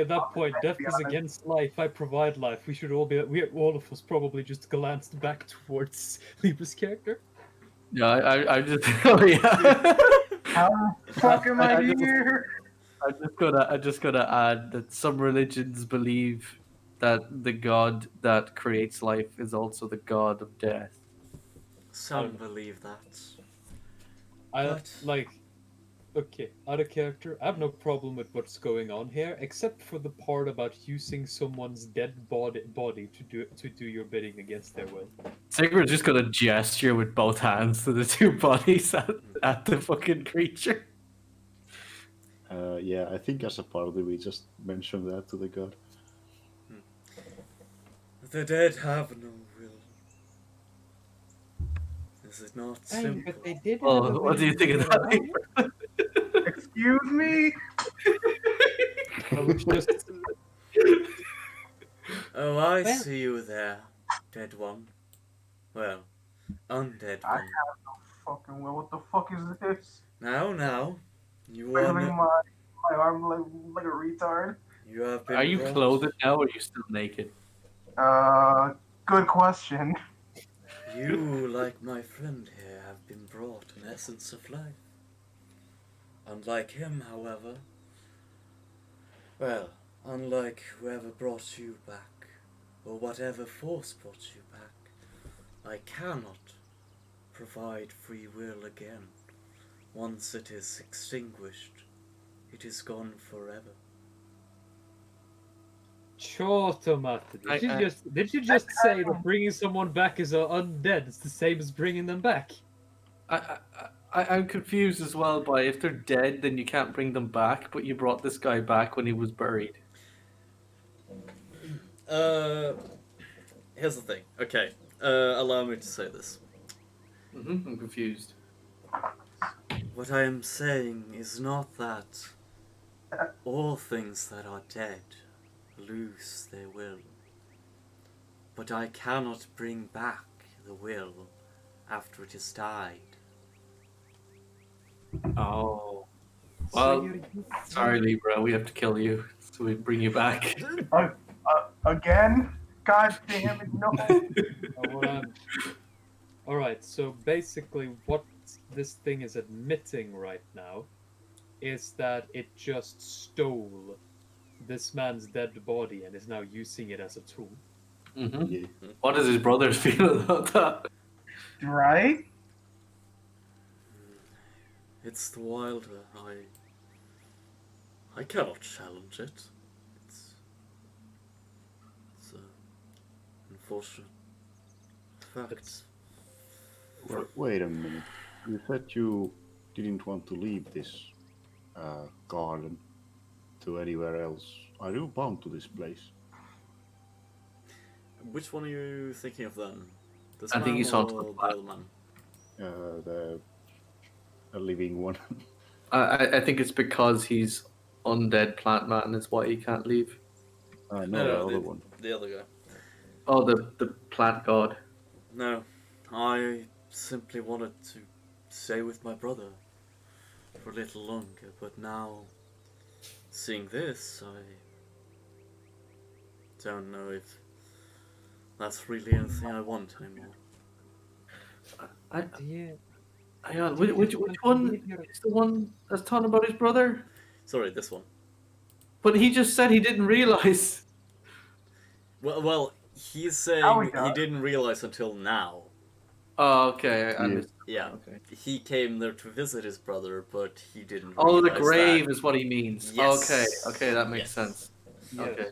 at that point, death is against life. I provide life. We should all of us probably just glanced back towards Libra's character. Yeah, I just. Oh yeah. How the fuck am I I just- here? I just gotta add that some religions believe that the god that creates life is also the god of death. Some believe that. I But- like. Okay, out of character. I have no problem with what's going on here, except for the part about using someone's dead body to do your bidding against their will. Sigurd's just gonna gesture with both hands to the two bodies at the fucking creature. Yeah, I think as a party we just mentioned that to the god. The dead have no will. Is it not Aye, simple? but they did have Oh, a what do you will think of when that? they were alive. Excuse me? I was just Oh, I Well- see you there, dead one. Well, undead I one. have no fucking will. What the fuck is this? Now, you Wiggling wanna, my arm like a retard. you have been Are you brought. clothed now, or are you still naked? Good question. You, like my friend here, have been brought an essence of life. Unlike him, however, well, unlike whoever brought you back, or whatever force brought you back, I cannot provide free will again. Once it is extinguished, it is gone forever. Sure, Tomato. Did you just say that bringing someone back is undead? It's the same as bringing them back. I'm confused as well by if they're dead, then you can't bring them back, but you brought this guy back when he was buried. Here's the thing. Okay, allow me to say this. I'm confused. What I am saying is not that all things that are dead lose their will, but I cannot bring back the will after it has died. Oh. So Well, you're sorry, Libra, we have to kill you, so we bring you back. Again? God damn it, no. Alright, so basically what this thing is admitting right now is that it just stole this man's dead body and is now using it as a tool. Yeah. What does his brothers feel about that? Right? It's the wilder. I cannot challenge it. It's unfortunate fact. Wait a minute. You said you didn't want to leave this garden to anywhere else. Are you bound to this place? Which one are you thinking of then? This I think man he's onto or the the plan. other man? The living one. I think it's because he's undead plant man is why he can't leave. No, No, the other the, one. the other guy. Oh, the plant god. No, I simply wanted to stay with my brother for a little longer, but now, seeing this, I don't know if that's really anything I want anymore. Do you, Hang on, do you which want to one leave your- is the one that's talking about his brother? Sorry, this one. But he just said he didn't realize. Well, he's saying Now he he does. didn't realize until now. Oh, okay. I Yeah. missed. Yeah, Okay. he came there to visit his brother, but he didn't. Oh, the realize grave that. is what he means. Yes. Okay, that makes Yes. sense. Yes. Okay.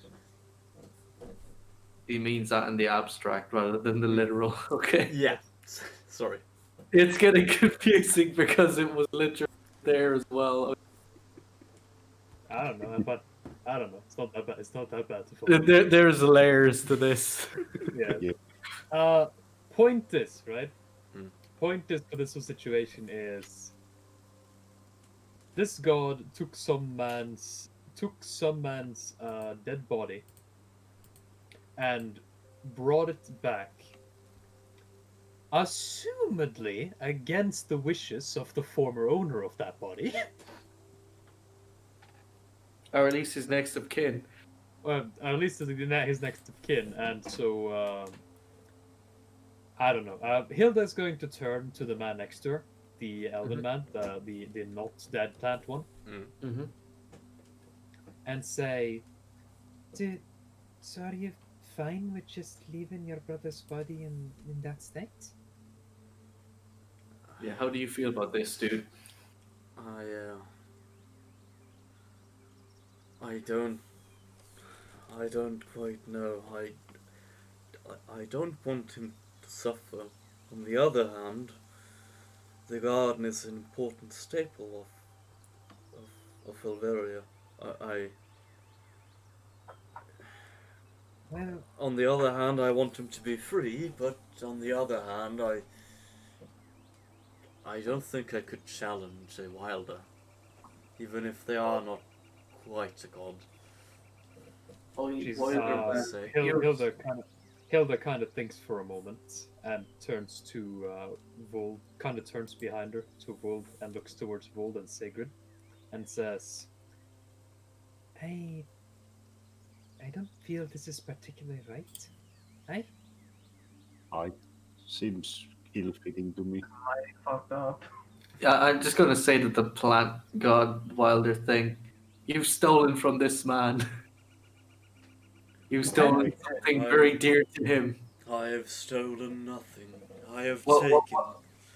He means that in the abstract rather than the literal. Okay. Yeah. Sorry. It's getting confusing because it was literally there as well. I don't know, but I don't know. It's not that bad. It's not that bad to follow. There's layers to this. Yeah. Yeah. Point is, right? Hmm. Point is for this whole situation is this god took some man's dead body and brought it back, assumedly against the wishes of the former owner of that body. Or at least his next of kin. Well, at least his next of kin, and so I don't know. Hilda's going to turn to the man next to her, the elven man, the not dead plant one, Mm-hmm. and say, So are you fine with just leaving your brother's body in that state? Yeah, how do you feel about this, dude? I don't quite know. I don't want him to suffer. On the other hand, the garden is an important staple of Elveria. I Well, On the other hand, I want him to be free, but on the other hand, I don't think I could challenge a wilder, even if they are not quite a god. She's Say. Hilda kind of thinks for a moment and turns to Vold, kind of turns behind her to Vold and looks towards Vold and Sigrid, and says, I don't feel this is particularly right. I seems ill-fitting to me. Fucked up. Yeah, I'm just gonna say that the plant god Wilder thing, you've stolen from this man. You've stolen something very dear to him. I have stolen nothing. I have What- taken.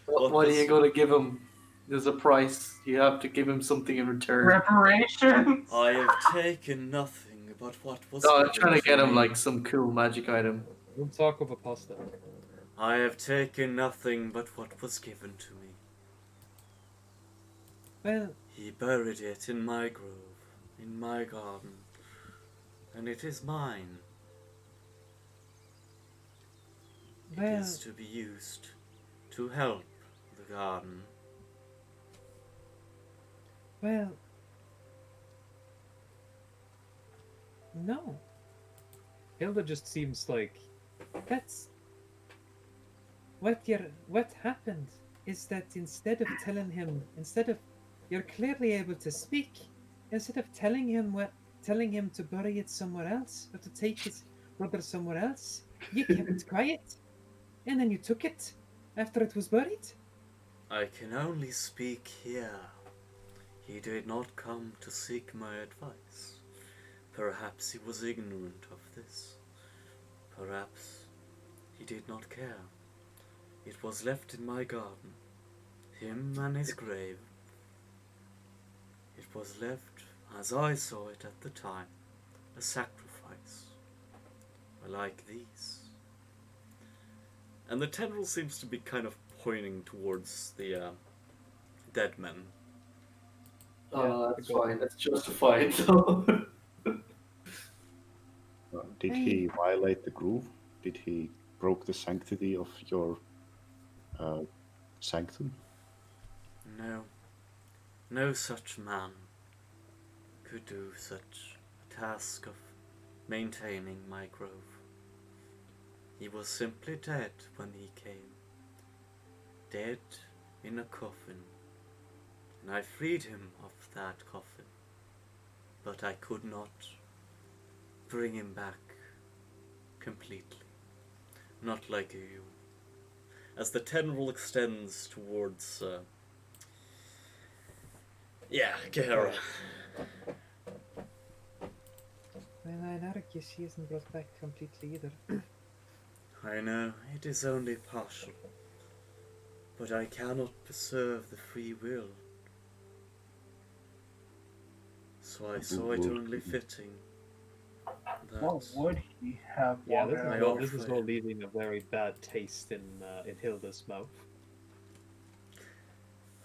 What are you gonna give him? There's a price. You have to give him something in return. Reparations. I have taken nothing but what was No, I'm given trying to get him me. like some cool magic item. "We'll talk of a pasta." I have taken nothing but what was given to me. Well, He buried it in my grove, in my garden, and it is mine. It well, is to be used to help the garden. well. No. Hilda just seems like That's what happened is that instead of you're clearly able to speak. Instead of telling him to bury it somewhere else or to take his brother somewhere else, you kept quiet, and then you took it after it was buried. I can only speak here. He did not come to seek my advice. Perhaps he was ignorant of this. Perhaps he did not care. It was left in my garden. Him and his grave. It was left, as I saw it at the time, a sacrifice. Like these. And the tendril seems to be kind of pointing towards the dead men. Oh, that's fine. That's justified. So. Did he violate the groove? Did he broke the sanctity of your sanctum? No. No such man could do such a task of maintaining my grove. He was simply dead when he came. Dead in a coffin. And I freed him of that coffin. But I could not bring him back completely. Not like you. As the tendril extends towards Gyathora. Well, I'd argue she isn't brought back completely either. I know, it is only partial. But I cannot preserve the free will. So I saw it only fitting that What would he have Yeah, wanted? this is all leaving a very bad taste in Hilda's mouth.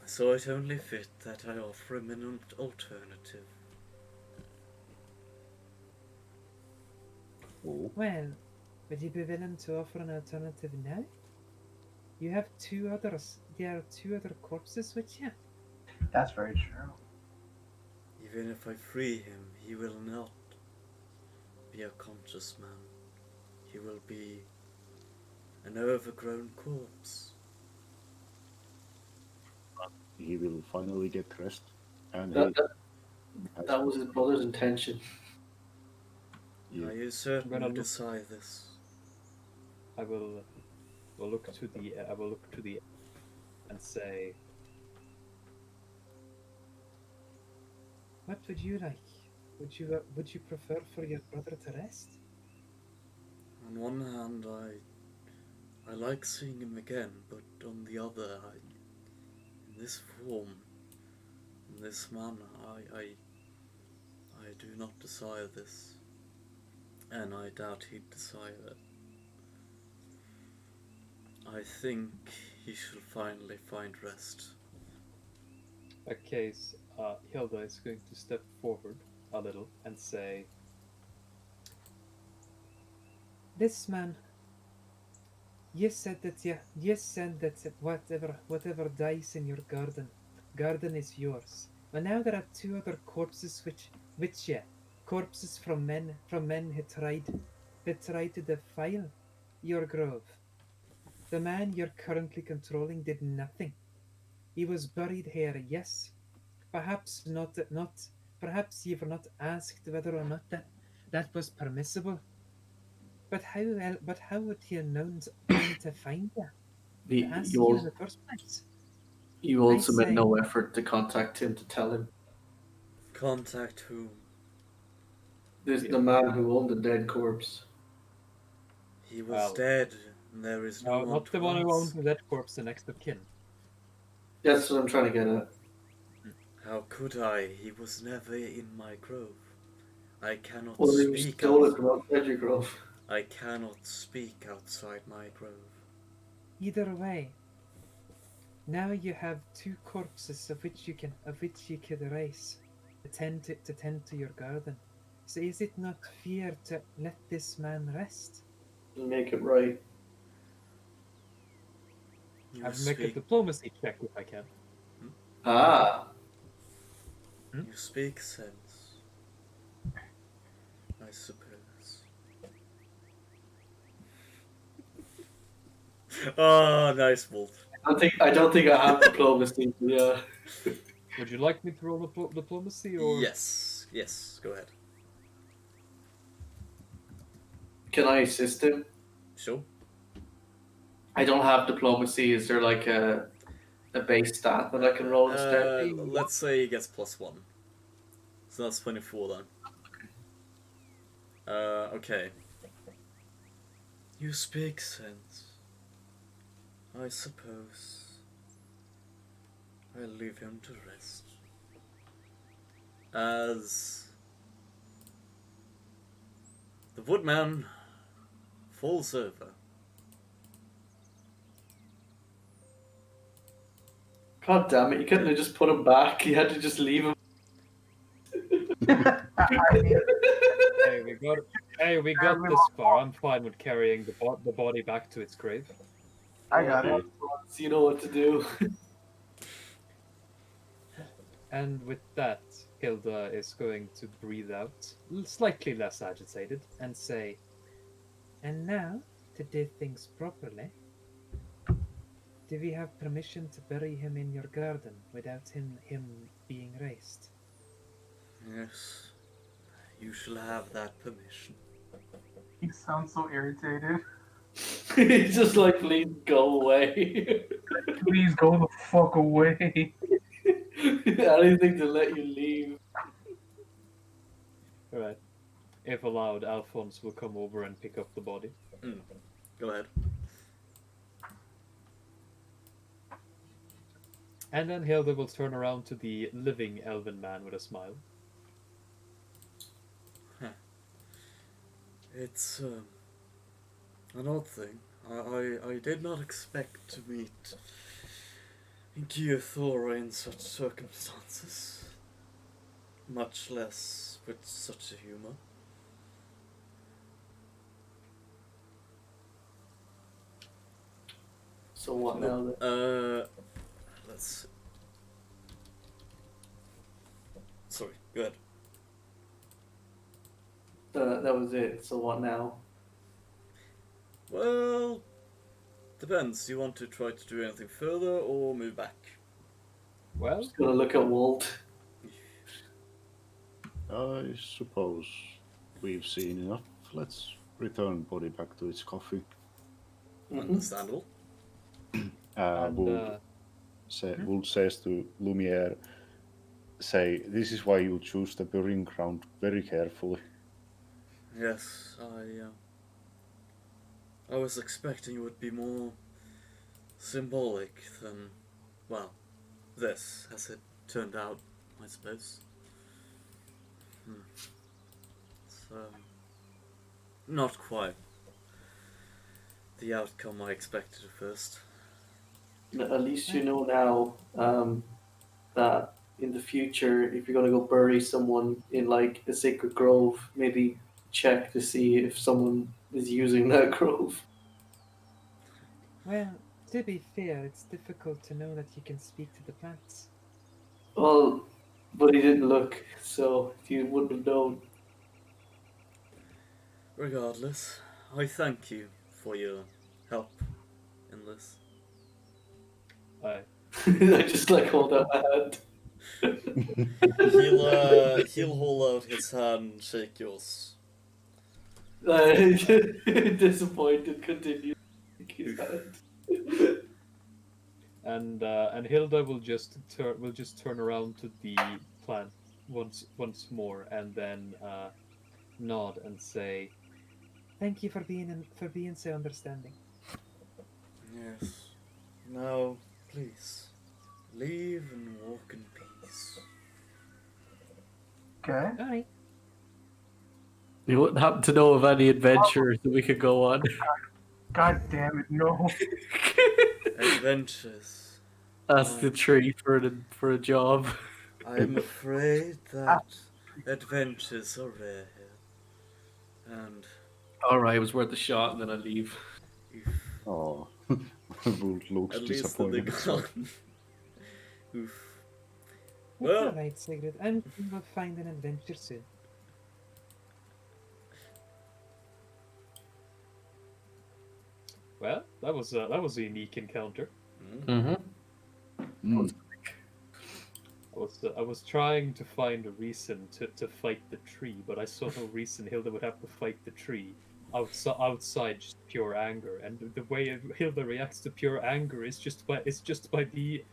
I saw it only fit that I offer him an alternative. Oh, Well, would you be willing to offer an alternative now? You have two others. There are two other corpses with you. That's very true. Even if I free him, he will not be a conscious man. He will be an overgrown corpse. he will finally get rest, and That was his brother's intention. Are you certain Gonna you look- decide this? I will look to the and say, What would you like? Would you prefer for your brother to rest? On one hand, I like seeing him again, but on the other, in this form, This man, I do not desire this, and I doubt he'd desire it. I think he should finally find rest. Okay, Hilda is going to step forward a little and say, This man, you said that whatever dies in your garden is yours. But now there are two other corpses corpses from men who tried to defile your grove. The man you're currently controlling did nothing. He was buried here, yes. Perhaps perhaps you've not asked whether or not that was permissible. But how would he have known to find you? To ask you in the first place? You I also made say- no effort to contact him to tell him. Contact whom? This is the man who owned the dead corpse. He was Well, dead, and there is no one not to the one who owns ask. the dead corpse, the next of kin. That's what I'm trying to get at. How could I? He was never in my grove. I cannot Well, you speak stole it out. from outside your grove. I cannot speak outside my grove. Either way, now you have two corpses of which you could erase to tend to your garden. So is it not fair to let this man rest? Make it right. You I will make a speak, diplomacy check if I can. Ah, you speak sense, I suppose. Oh, nice, Wolf. I don't think I have diplomacy. Yeah. Would you like me to roll diplomacy or? Yes, go ahead. Can I assist him? Sure. I don't have diplomacy. Is there like a base stat that I can roll instead? Let's say he gets +1. So that's 24 then. Okay. You speak sense. I suppose. I'll leave him to rest. As the woodman falls over. God damn it! You couldn't have just put him back. You had to just leave him. I mean, Hey, we got this far. I'm fine with carrying the body back to its grave. I got it. So you know what to do. And with that, Hilda is going to breathe out, slightly less agitated, and say, And now, to do things properly, do we have permission to bury him in your garden without him being raised? Yes, you shall have that permission. He sounds so irritated. He's just like, please go away. Please go the fuck away. Anything to let you leave. alright, if allowed, Alphonse will come over and pick up the body. Go ahead. And then Hilda will turn around to the living elven man with a smile. It's an odd thing. I did not expect to meet Gyathora in such circumstances, much less with such a humor. So what now? Let's. Sorry, go ahead. That was it. So what now? Well, depends. Do you want to try to do anything further or move back? Well, Just gonna look at Walt. I suppose we've seen enough. Let's return body back to its coffee. Understandable. and, Wool says to Lumiere, say, this is why you choose the burying ground very carefully. Yes, I was expecting it would be more symbolic than, well, this, as it turned out. I suppose. So, not quite the outcome I expected at first. At least you know now that in the future, if you're gonna go bury someone in like a sacred grove, maybe check to see if someone is using that grove. Well, to be fair, it's difficult to know that you can speak to the plants. Well, but he didn't look, so you wouldn't have known. Regardless, I thank you for your help in this. I I just like hold out my hand. He'll hold out his hand and shake yours. Disappointed, continue. His hand. and Hilda will just turn around to the plant once more, and then nod and say, Thank you for being so understanding. Yes. Now, please, leave and walk in peace. Okay. All right. You wouldn't happen to know of any adventures that we could go on? God damn it, no. Adventures. Ask the tree for a job. I'm afraid that adventures are rare here. And Alright, it was worth a shot, and then I leave. Oh, Bolt looks at least in the disappointed. garden. Oof. It's Well, all right, Sigrid. I'm sure we'll find an adventure soon. "Well, that was a unique encounter. Mm-hmm. I was trying to find a reason to fight the tree, but I saw no reason Hilda would have to fight the tree outside just pure anger. And the way Hilda reacts to pure anger is just by the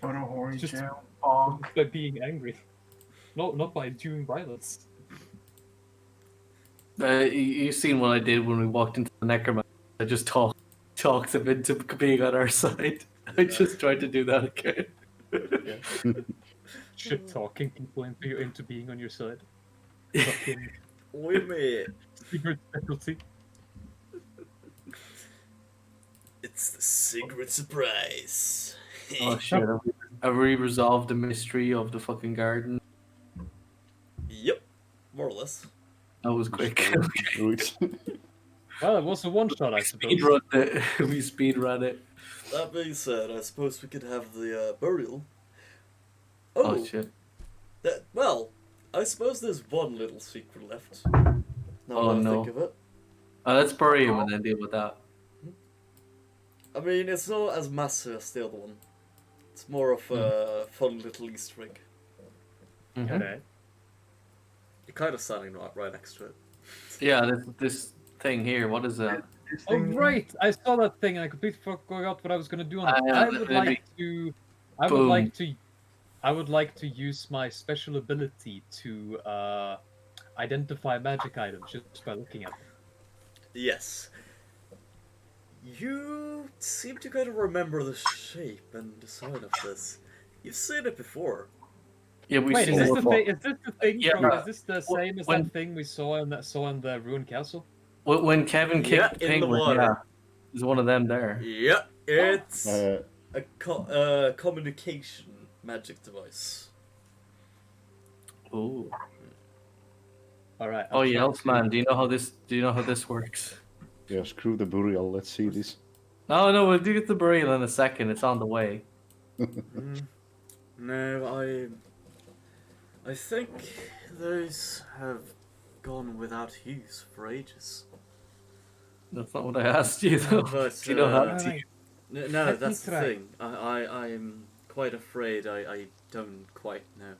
Go to horny Just- jail. Bonk. by being angry, not by doing violence. You've seen what I did when we walked into the necromancer. I just talked him into being on our side. I just tried to do that again. Shit talking people into being on your side. Fucking we may. secret specialty. It's the secret surprise. Oh shit! Have we resolved the mystery of the fucking garden? Yep, more or less. That was quick. Well, it was a one shot, I suppose. Speedrun it. We speedrun it. That being said, I suppose we could have the burial. Oh shit! Well, I suppose there's one little secret left. Now Oh, that I no. think of it. Let's bury him and then deal with that. I mean, it's not as massive as the other one. It's more of a fun little Easter egg. Mhm. Okay. You're kind of standing right next to it. Yeah, this thing here. What is that? This Oh thing- right, I saw that thing and I completely forgot what I was gonna do on it. I I would know, like to. I Boom. would like to use my special ability to identify magic items just by looking at them. Yes. You seem to kind of remember the shape and design of this. You've seen it before. Yeah, we Wait, see is this it the before. thing? Is this the thing? Yeah. Is this the same as when- that thing we saw in the ruined castle? When Kevin kicked Yeah, the in the penguin, water. yeah, there's one of them there. Yeah, it's Uh, a communication magic device. Ooh. All right. Oh, I'll yeah, try Elfman, to- do you know how this works? yeah, screw the burial. Let's see this. No, we'll do the burial in a second. It's on the way. No, I think those have gone without use for ages. That's not what I asked you, though. But, Do you know how uh, to? Alright. No, Let me that's the try. thing. I'm quite afraid I don't quite know.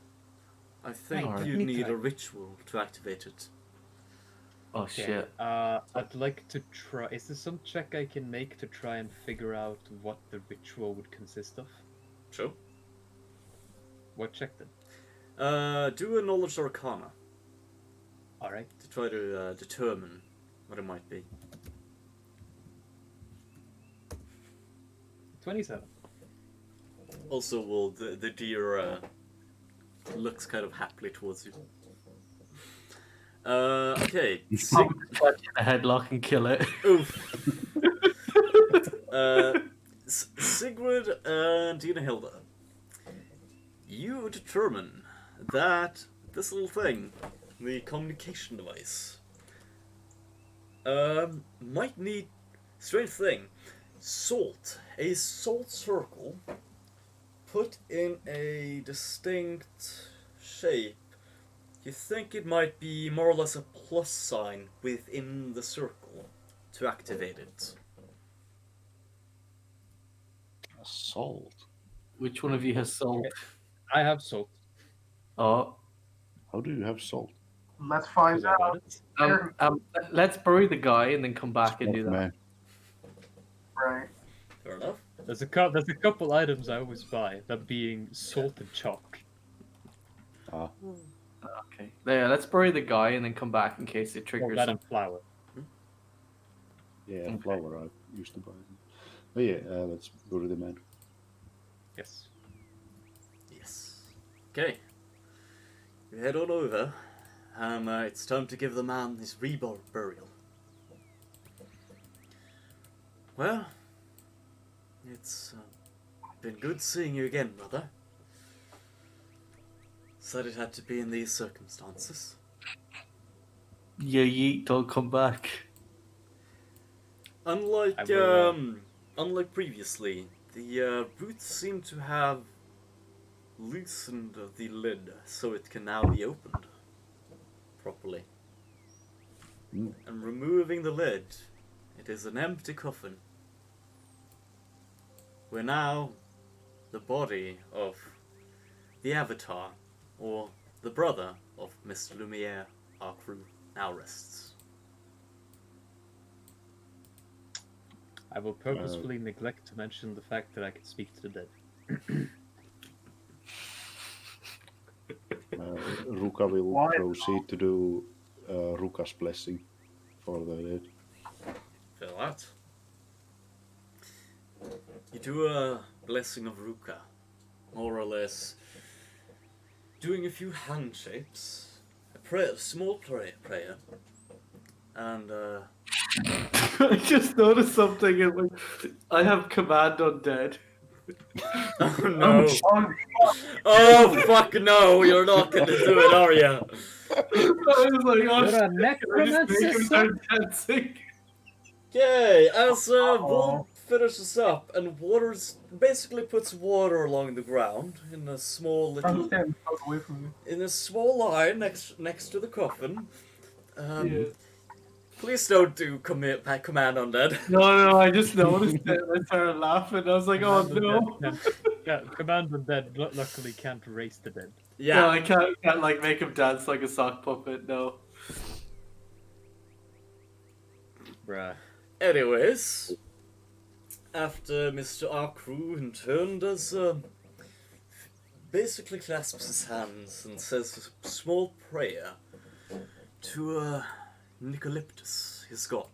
I think Alright. you Let me need try. a ritual to activate it. Oh Okay, shit! I'd like to try. Is there some check I can make to try and figure out what the ritual would consist of? Sure. What check then? Do a knowledge arcana All right. to try to determine what it might be. 27. Also, will the dear looks kind of happily towards you. Okay. Catch you in a headlock and kill it. Oof. Sigrid and Hilda, you determine that this little thing, the communication device, might need, strange thing, salt. A salt circle put in a distinct shape. You think it might be more or less a plus sign within the circle to activate it. Salt. Which one of you has salt? I have salt. Oh, How do you have salt? Let's find 'Cause I got out. it. let's bury the guy and then come back and do that. Man. Right. Fair enough. There's a couple items I always buy, that being salt and chalk. Ah, Okay. Yeah, let's bury the guy and then come back in case it Or triggers that some. and flour. yeah, Okay. flour I used to buy. But yeah, let's go to the man. Yes. Yes. Okay. You head on over. It's time to give the man his burial. Well, it's been good seeing you again, brother. Said it had to be in these circumstances. Yeah, yeet, don't come back. Unlike unlike previously, the roots seem to have loosened the lid so it can now be opened properly. Mm. And removing the lid, it is an empty coffin. Where now the body of the Avatar, or the brother of Mr. Lumiere, our crew, now rests. I will purposefully neglect to mention the fact that I can speak to the dead. Ruka will Why? proceed to do Ruka's blessing for the dead. Feel that? You do a blessing of Ruka, more or less doing a few handshapes, a prayer, small prayer, and I just noticed something. I have command undead. oh no! Oh, Oh fuck no! You're not gonna do it, are you? I was like, oh, You're a shit, I just necromancer, make him son? start dancing. Okay, as Wolf finishes up and basically puts water along the ground in a small little understand. Away from me. in a small line next to the coffin. Yeah. Please don't do command undead. No, I just noticed it and I started laughing. I was like, oh no. Yeah, Command the Dead luckily can't raise the dead. Yeah. No, I can't like make him dance like a sock puppet. No. Bruh. Anyways, after Mr. Arkru in turn does basically clasps his hands and says a small prayer to Nicoleptus, his god.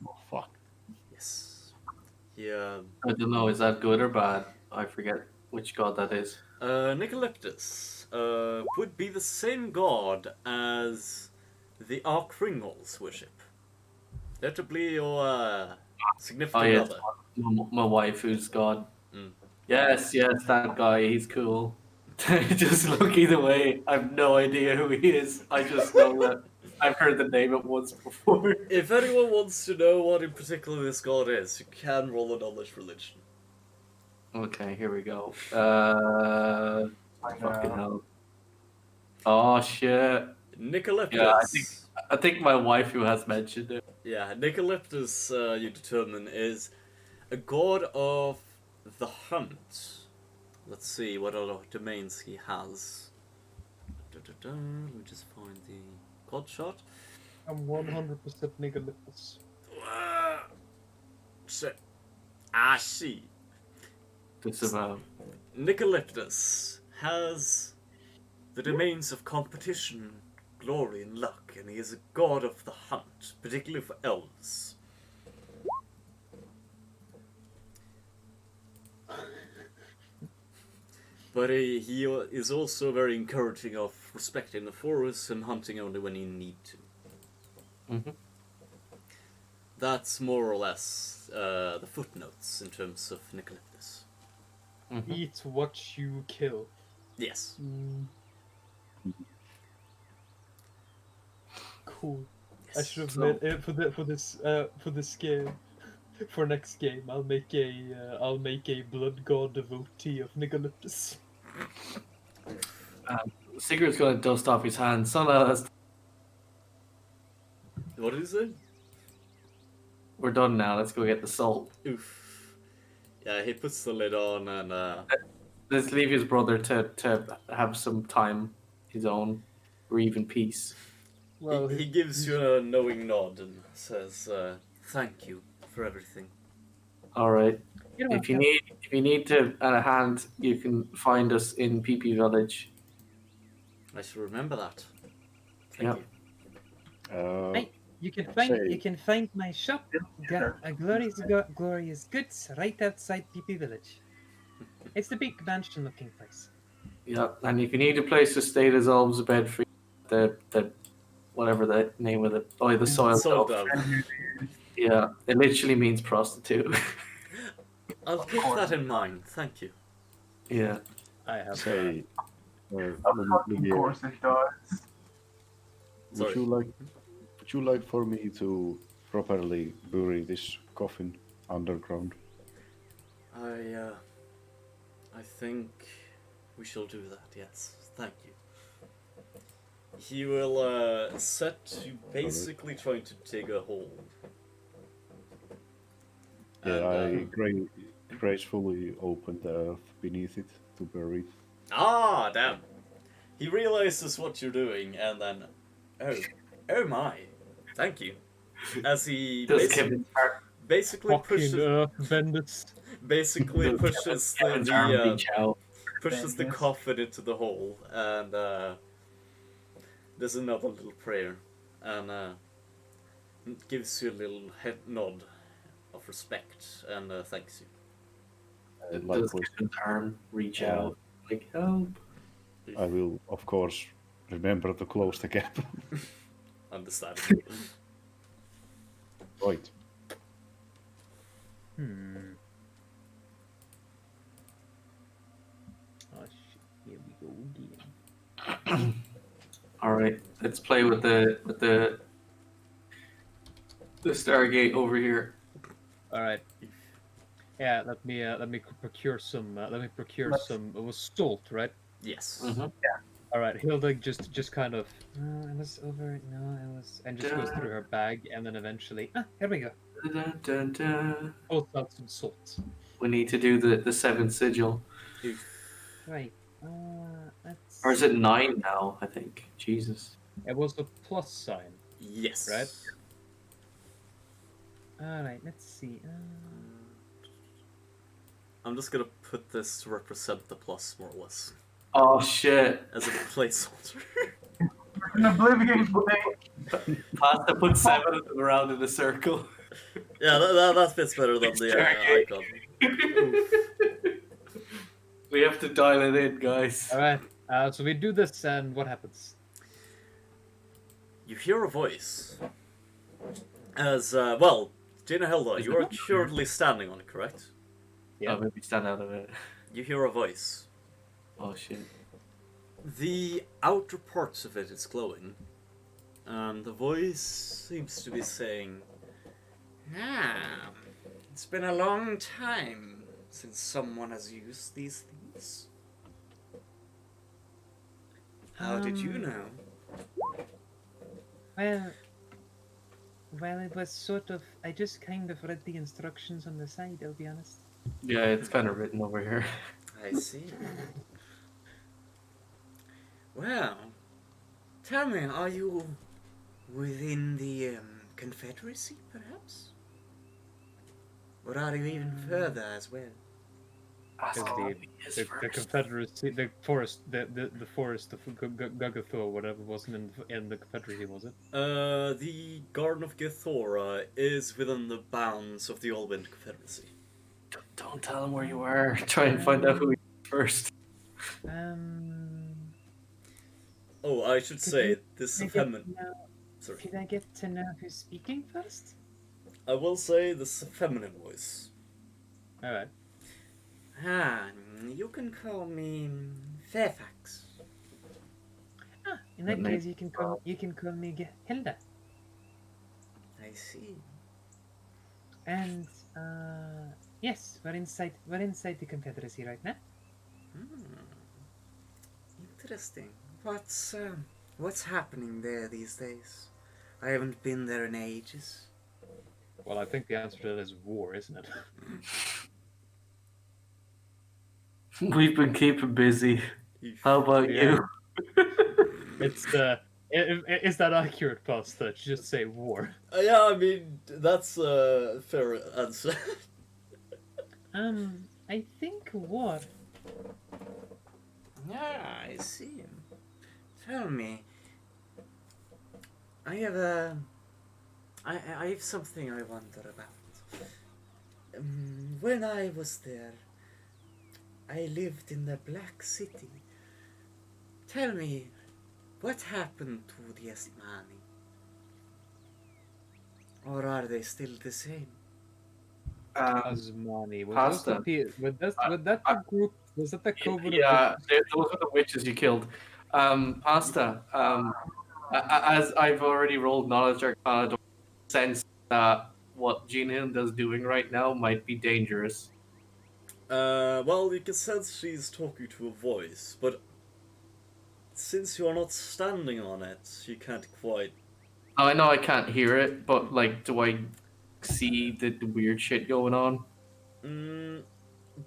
Oh, fuck. Yes. He I don't know, is that good or bad? I forget which god that is. Nicoleptus would be the same god as the Arkringles worship. Notably your significant yes. other. My wife who's god. Mm. Yes, that guy, he's cool. Just look either way. I have no idea who he is. I just know that I've heard the name once before. If anyone wants to know what in particular this god is, you can roll a knowledge religion. Okay, here we go. Find Fucking out. hell. Oh shit. Nicoleptus. Yeah, I think my wife who has mentioned it. Yeah, Nicoleptus, you determine, is a god of the hunt. Let's see what other domains he has. Let me just find the god shot. I'm 100% Nicoleptus. Shit. See. It's about Nicoleptus has the domains of competition, glory, and luck, and he is a god of the hunt, particularly for elves. But he is also very encouraging of respecting the forest and hunting only when you need to. Mm-hmm. That's more or less the footnotes in terms of Nicoleptus. Mm-hmm. Eat what you kill. Yes. Cool. I Yes. should have So- made for this game. For next game, I'll make a blood god devotee of Nicoleptus. Sigurd's gonna dust off his hands. What is it? We're done now. Let's go get the salt. Oof. Yeah, he puts the lid on and Let's leave his brother to have some time, his own, grieve in peace. Well, he gives you a knowing nod and says, "Thank you for everything." All right. You're If you welcome. need a hand, you can find us in PP Village. I shall remember that. Thank Yep. you. Hey, you say- can find my shop, Glorious Goods, right outside PP Village. It's the big mansion-looking place. Yeah, and if you need a place to stay, there's always a bed for you. The whatever the name of it. Oh, the soil Sold dove. out. Yeah, it literally means prostitute. I'll keep that in mind. Thank you. Yeah. I have. Say, Of Olivier, course it does. Sorry. would you like for me to properly bury this coffin underground? I think we shall do that. Yes. Thank you. He will set to basically trying to dig a hole. Yeah, And, I gracefully open the earth beneath it to bury it. Ah, damn. He realizes what you're doing and then, oh my, thank you. As he Does Kevin basically Fucking pushes, Bendis. basically does pushes Kevin's arm the reach out? pushes the Yes. coffin into the hole and there's another little prayer and gives you a little head nod of respect and thanks you. Does Likewise, Kevin's arm reach Yeah. out? Like, help. I will, of course, remember to close the gap. Understandable. Right. Oh shit! Here we go again. All right, let's play with the Stargate over here. All right. Yeah, let me procure some. Let me procure Let's- some. It was salt, right? Yes. Mhm. All right. Hilda just kind of. No, it was over. No, it was, and just goes through her bag, and then eventually. Ah, here we go. Dun, dun, dun. Pulls out some salt. We need to do the seventh sigil, Right. Let's. or is it 9 now? I think. Jesus. It was a plus sign. Yes. Right? All right. Let's see. I'm just gonna put this to represent the plus more or less Oh shit! as a placeholder. An Oblivion blade. Pasta put 7 of them around in a circle. Yeah, that fits better than the icon. We have to dial it in, guys. All right. So we do this, and what happens? You hear a voice. As, well, Gina Hilda, Is you it are not? currently standing on it, correct? Yeah. Oh, maybe stand out of it. You hear a voice. Oh shit. The outer parts of it is glowing. And the voice seems to be saying, "Ah, it's been a long time since someone has used these things. How did you know?" Well, it was sort of. I just kind of read the instructions on the side. I'll be honest. Yeah, it's kind of written over here. I see. Well, tell me, are you within the Confederacy, perhaps? Or are you even further as well? Ask Is him the, his the first. Confederacy, the forest, the forest of Gagathor, whatever, wasn't in the Confederacy, was it? The Garden of Gyathora is within the bounds of the Alwynter Confederacy. Don't tell him where you are. Try and find out who he is first. Oh, I should say, this Could I get feminine. to know, Sorry. could I get to know who's speaking first? I will say this feminine voice. Alright. You can call me Fairfax. In that But case, you can call me Hilda. I see. And yes, we're inside the Confederacy right now. Interesting. What's happening there these days? I haven't been there in ages. Well, I think the answer to that is war, isn't it? We've been keeping busy. How about Yeah. you? It's is that accurate, Pasta? Just say war. Yeah, I mean, that's a fair answer. I think war. Yeah, I see. Tell me. I have something I wonder about. When I was there, I lived in the Black City. Tell me, what happened to the Asmani? Or are they still the same? Asmani. Pasta. Was that the group? Was that the covert? Yeah, those are the witches you killed. Pasta. As I've already rolled knowledge arcana, don't sense that what Jean Hilda's doing right now might be dangerous. Well, you can sense she's talking to a voice, but since you are not standing on it, you can't quite. I know I can't hear it, but like, do I see the weird shit going on?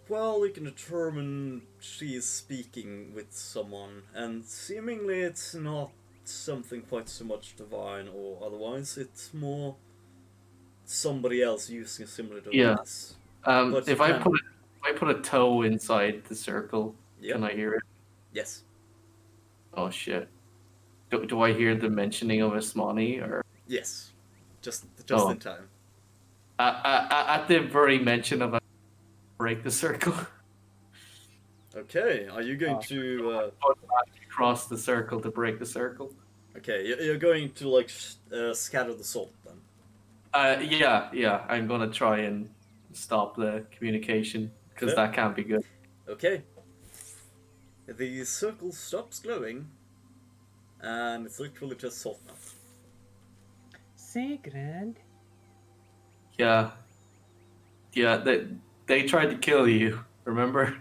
Well, you can determine she is speaking with someone, and seemingly it's not something quite so much divine or otherwise. It's more somebody else using a similar device. But If you I can- put a toe inside the circle, Yep. can I hear it? Yes. Oh shit! Do I hear the mentioning of Asmani or Yes. Just Oh. in time. at the very mention of break the circle? Okay, are you going Oh. to? Cross the circle to break the circle. Okay, you're going to like scatter the salt then. Yeah. I'm gonna try and stop the communication because Fair. that can't be good. Okay. The circle stops glowing, and it's literally just salt now. Say, Gren. Yeah. They tried to kill you. Remember?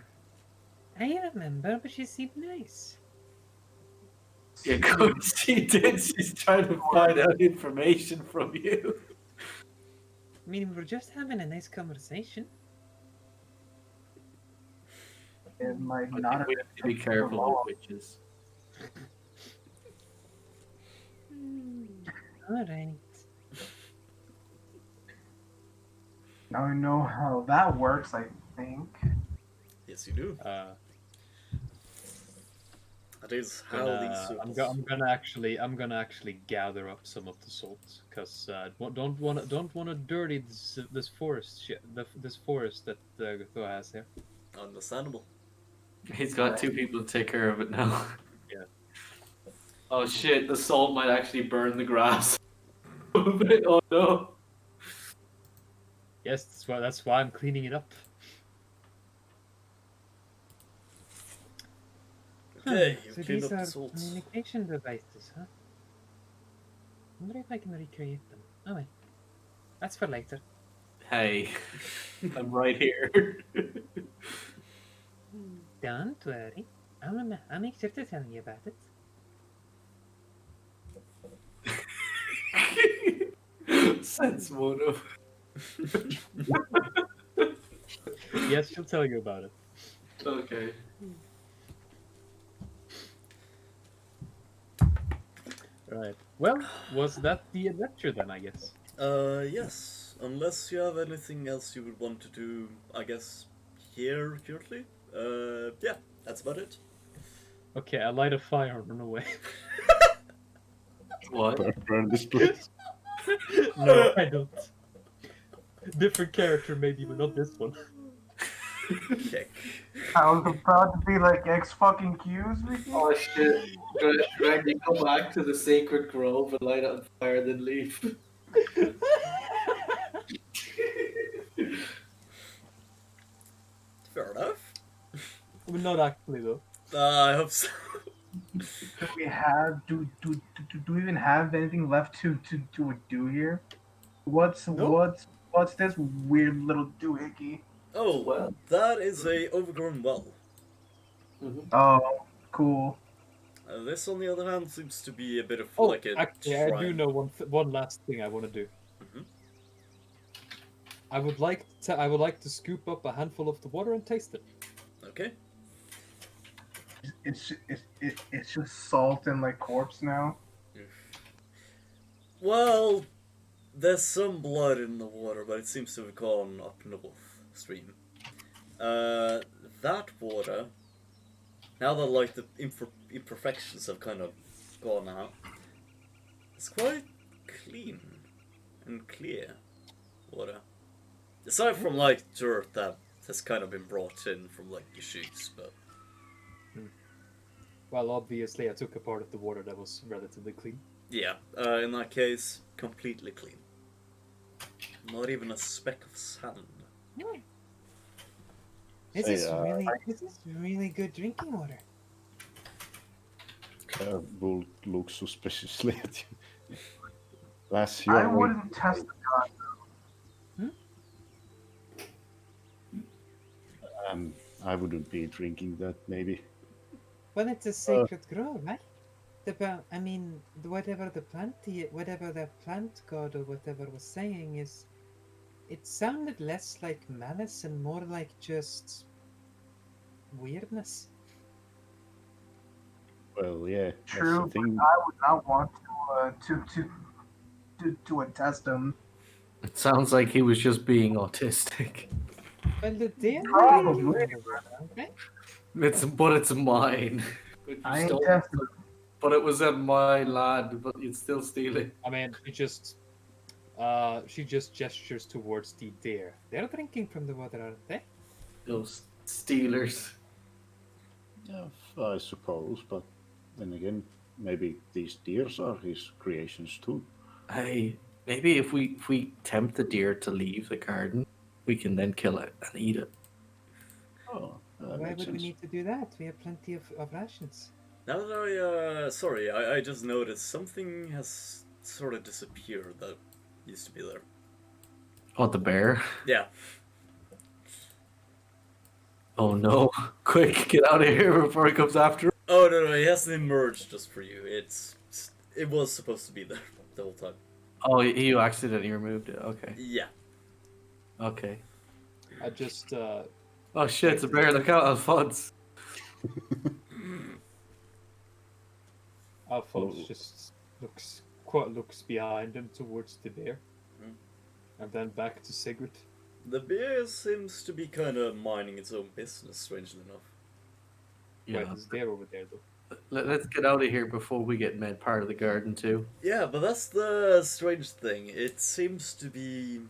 I remember, but she seemed nice. Yeah, good. She did. She's trying to find out information from you. I mean, we were just having a nice conversation. It might I not think we have to be careful with witches. All right. Now we know how that works, I think. Yes, you do. That is how these circles. I'm gonna actually gather up some of the salt because don't wanna dirty this forest this forest that Gyathora has here. Understandable. He's got two people to take care of it now. Yeah. Oh shit! The salt might actually burn the grass. Oh no! Yes, that's why I'm cleaning it up. Okay, you So cleaned these up the are salt. communication devices, huh? Wonder if I can recreate them. Oh wait. That's for later. Hey, I'm right here. Don't worry. I'll make sure to tell you about it. Sense motive. Yes, she'll tell you about it. Okay. Right. Well, was that the adventure then? I guess. Yes. Unless you have anything else you would want to do, I guess, here currently. Yeah, that's about it. Okay, I light a fire and run away. What? Burn this place. No, I don't. Different character, maybe, but not this one. Kick. I was about to be like X fucking Q's with you. Oh shit. Greg, you go back to the sacred grove and light it on fire, then leave. Fair enough. Well, not actually though. I hope so. Do we have do we even have anything left to do here? What's this weird little doohickey? Oh, Well. that is a overgrown well. Oh, cool. This, on the other hand, seems to be a bit of Oh, like a actually, I do shrine. know one last thing I want to do. Mhm. I would like to scoop up a handful of the water and taste it. Okay. It's just salt and like corpse now. Well, there's some blood in the water, but it seems to have gone up north stream. That water, now that like the imperfections have kind of gone out, it's quite clean and clear water. Aside from like dirt that has kind of been brought in from like your shoes, but Well, obviously, I took a part of the water that was relatively clean. yeah, in that case, completely clean. Not even a speck of sand. This Hey, is really good drinking water. Bull looks suspiciously at you. Last I year, wouldn't test the god. I wouldn't be drinking that. Maybe. Well, it's a sacred grove, right? I mean, whatever the plant god or whatever was saying is, it sounded less like malice and more like just weirdness. Well, yeah. True, That's the thing. I would not want to attest him. It sounds like he was just being autistic. Well, the deer Probably. right? But it's mine. But you I ain't stole it. testing. But it was in my land, but you'd still steal it. I mean, she just gestures towards the deer. They're drinking from the water, aren't they? Those stealers. Yeah, I suppose, but then again, maybe these deers are his creations too. Hey, maybe if we tempt the deer to leave the garden, we can then kill it and eat it. Oh, that Why makes would we sense. need to do that? We have plenty of rations. Now that sorry, I just noticed something has sort of disappeared that used to be there. Oh, the bear. Yeah. Oh no! Quick, get out of here before he comes after. Oh no, it hasn't emerged just for you. It was supposed to be there the whole time. Oh, you accidentally removed it. Okay. Yeah. Okay. I just Oh shit! It's a bear. Look out, Alphonse. Alphonse Oh. just looks behind him towards the bear, Mm. and then back to Sigrid. The bear seems to be kind of minding its own business, strangely enough. Yeah. Wait, there's a deer over there though. Let's get out of here before we get made part of the garden too. Yeah, but that's the strange thing. It seems to be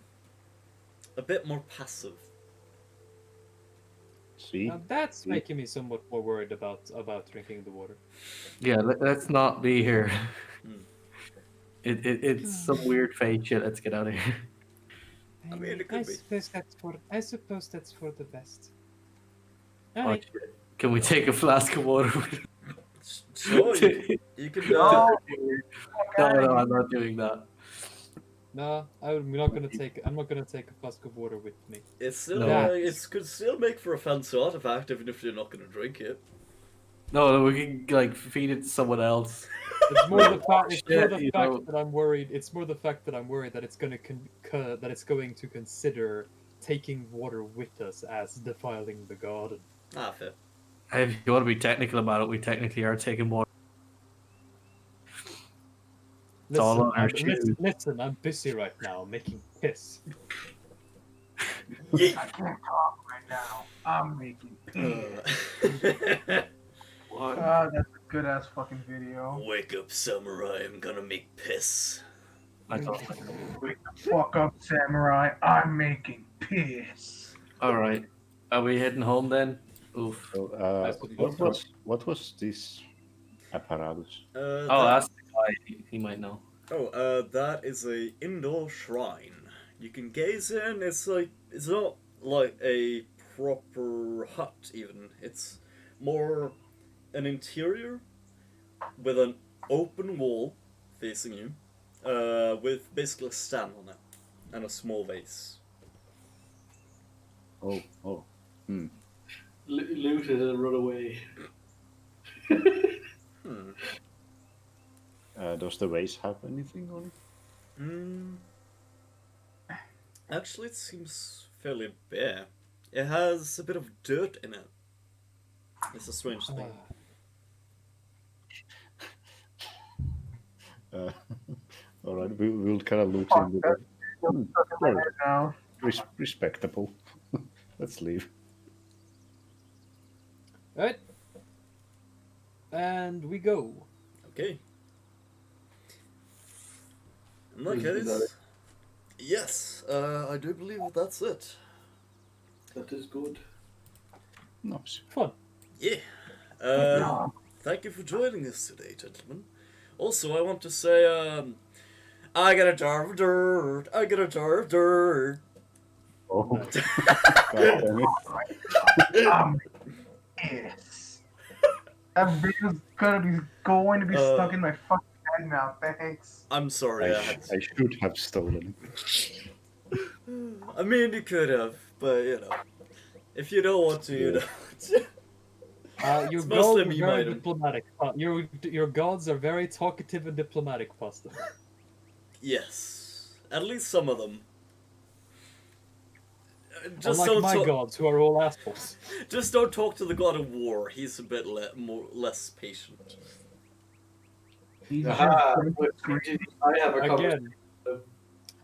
a bit more passive. See, Now that's making me somewhat more worried about drinking the water. Yeah. Let's not be here. Hmm. It's some weird fake shit. Let's get out of here. I mean, it could be. I suppose that's for the best. Oh, Alright. shit. Can we take a flask of water? So you can. No. No, I'm not doing that. No, I'm not gonna take a flask of water with me. It's still No. it could still make for a fancy artifact even if you're not gonna drink it. No, we can like feed it to someone else. It's more the fact. It's more Shit, the you fact know. that I'm worried. It's more the fact that I'm worried that it's going to consider taking water with us as defiling the garden. Ah, fair. If you want to be technical about it, we technically are taking water. It's all on our shoes. Listen, I'm busy right now making piss. I can't talk right now. I'm making piss. What? That's a good ass fucking video. Wake up, samurai! I'm gonna make piss. I thought. Fuck up, samurai. I'm making piss. All right. Are we heading home then? Oof. So, I suppose so. what was this apparatus? Oh, That, ask the guy. He might know. that is a indoor shrine. You can gaze in. It's not like a proper hut even. It's more an interior with an open wall facing you, with basically a stand on it and a small vase. Oh. Loot it and run away. Hmm. Does the vase have anything on it? Hmm. Actually, it seems fairly bare. It has a bit of dirt in it. It's a strange thing. All right, we'll kind of look Fuck, into that's that. still stuck in my Well, head now. respectable. Let's leave. Right. And we go. Okay. In that Is that case, yes, I do believe that's it. That is good. Nice. Fun. Yeah. No. Thank you for joining us today, gentlemen. Also, I want to say, I got a jar of dirt. I got a jar of dirt. Oh, Nice. God damn it. Yes. That video's going to be stuck in my fucking head now. Thanks. I'm sorry. I should have stolen it. I mean, you could have, but you know, if you don't want to, you don't. Your It's gods mostly are me, very Biden. diplomatic. Your gods are very talkative and diplomatic, Pasta. Yes, at least some of them. Just Unlike don't my talk. gods, who are all assholes. Just don't talk to the god of war. He's a bit less patient. He's Aha, just but I have a conversation.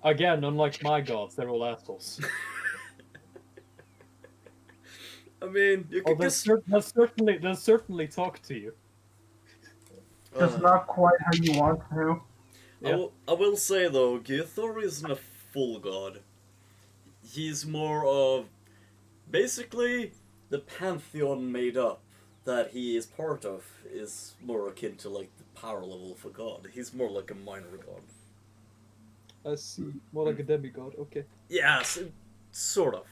Again, unlike my gods, they're all assholes. I mean, you Oh, could just. they'll certainly talk to you. just not quite how you want to. Yeah. I will say though, Gyathora isn't a full god. He's more of basically the pantheon made up that he is part of is more akin to like the power level of a god. He's more like a minor god. I see. More like a demigod. Okay. Yes, sort of,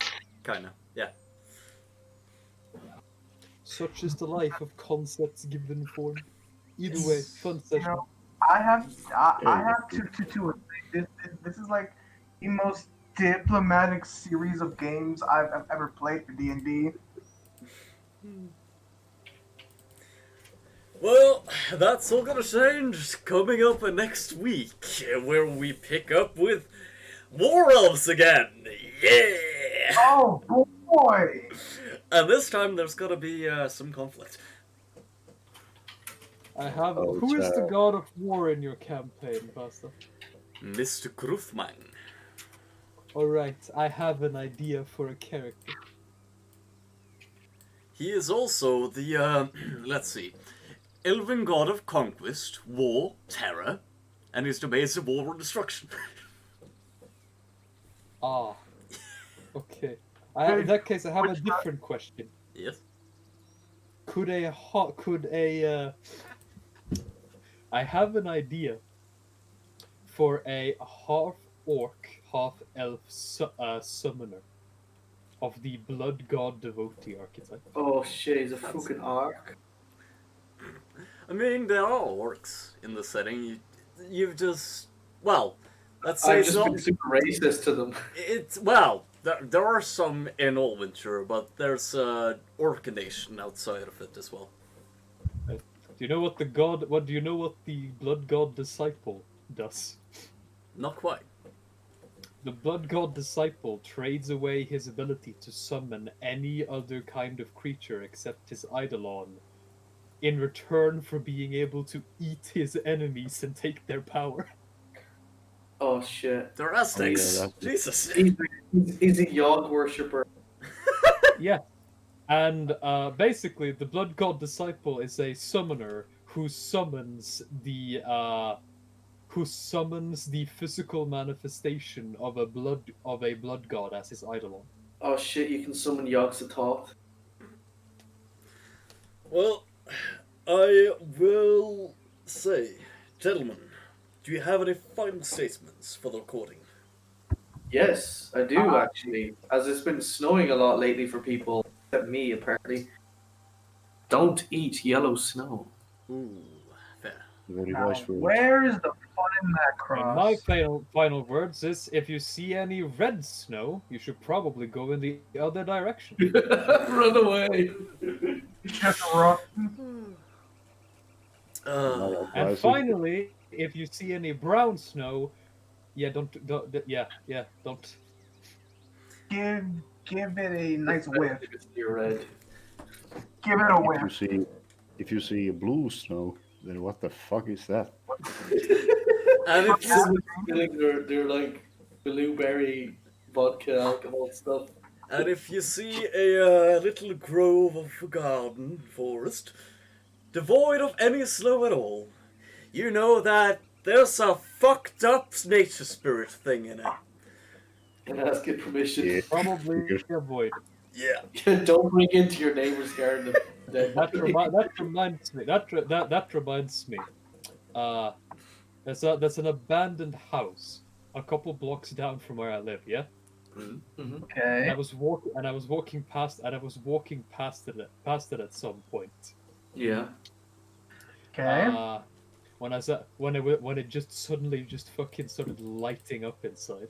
kind of, yeah. Such is the life of concepts given form. Either way, fun session. know, I have to this is like the most diplomatic series of games I've ever played for D&D. Well, that's all gonna change coming up next week, where we pick up with War Elves again. Yeah! Oh boy! And this time there's gonna be some conflict. I have. Oh, Who is it's, the god of war in your campaign, Pasta? Mr. Krufman. Alright, I have an idea for a character. He is also the, let's see, Elven god of conquest, war, terror, and his domains of war and destruction. Ah. Okay. In that case, I have a different question. Yes? I have an idea for a half-orc, half-elf summoner of the blood god devotee archetype. Oh shit, he's a fucking arc. I mean, there are orcs in the setting. You've just, well, let's say I've it's just not. been super racist to them. It's well, there are some in Alwynter, but there's orc nation outside of it as well. Do you know what the god? What do you know? What the blood god disciple does? Not quite. The blood god disciple trades away his ability to summon any other kind of creature except his eidolon, in return for being able to eat his enemies and take their power. Oh shit. They're Aztecs. that's- Jesus. He's a Yogg worshipper. Yeah. And basically, the blood god disciple is a summoner who summons the physical manifestation of a blood god as his eidolon. Oh shit! You can summon Yogg-Sothoth. Well, I will say, gentlemen, do you have any final statements for the recording? Yes, I do actually. As it's been snowing a lot lately for people, except me apparently. Don't eat yellow snow. Ooh, fair. Very Now, wise words. where is the fun in that And my cross? final words is: if you see any red snow, you should probably go in the other direction. Run away. Just rough. Uh, And finally, if you see any brown snow, don't. Give it a nice whiff. You're red. Give it a If you whiff. see, if you see a blue snow, then what the fuck is that? and if you Someone's spilling their like blueberry vodka alcohol stuff. And if you see a little grove of garden, forest, devoid of any snow at all, you know that there's a fucked up nature spirit thing in it. Can I ask your permission? Yeah. Probably avoid. Yeah. Don't bring into your neighbor's garden. That reminds me. That reminds me. There's an abandoned house a couple blocks down from where I live. Yeah. Mhm. Okay. I was walking past it at some point. Yeah. Okay. When it just suddenly just fucking started lighting up inside.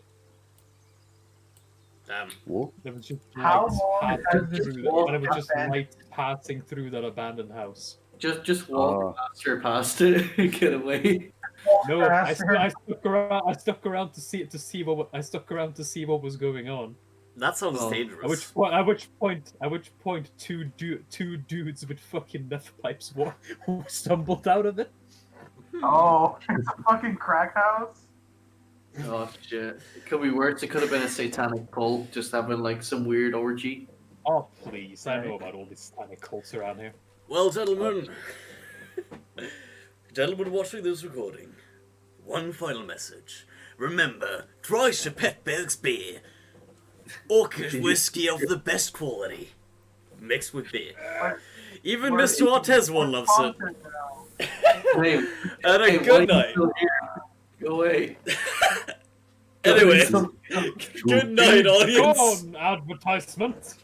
Damn. What? There was just How lights long passing has this through walk and it was just been? lights passing through that abandoned house. Just walk past it, get away. No, I stuck around to see what was going on. That sounds Oh. dangerous. At which point, two dudes with fucking meth pipes stumbled out of it. Oh, it's a fucking crack house. Oh shit! It could be worse. It could have been a satanic cult just having like some weird orgy. Oh please, I know about all these satanic cults around here. Well, gentlemen, watching this recording, one final message. Remember, try Shepetberg's beer. Orcish whiskey of the best quality. Mixed with beer. Even We're- Mr. Ar'Tezuan loves it. Sponsored now. Hey, And a hey, good why are you night. still here? Go away. Anyway, Some- good night, Go audience. on, advertisement.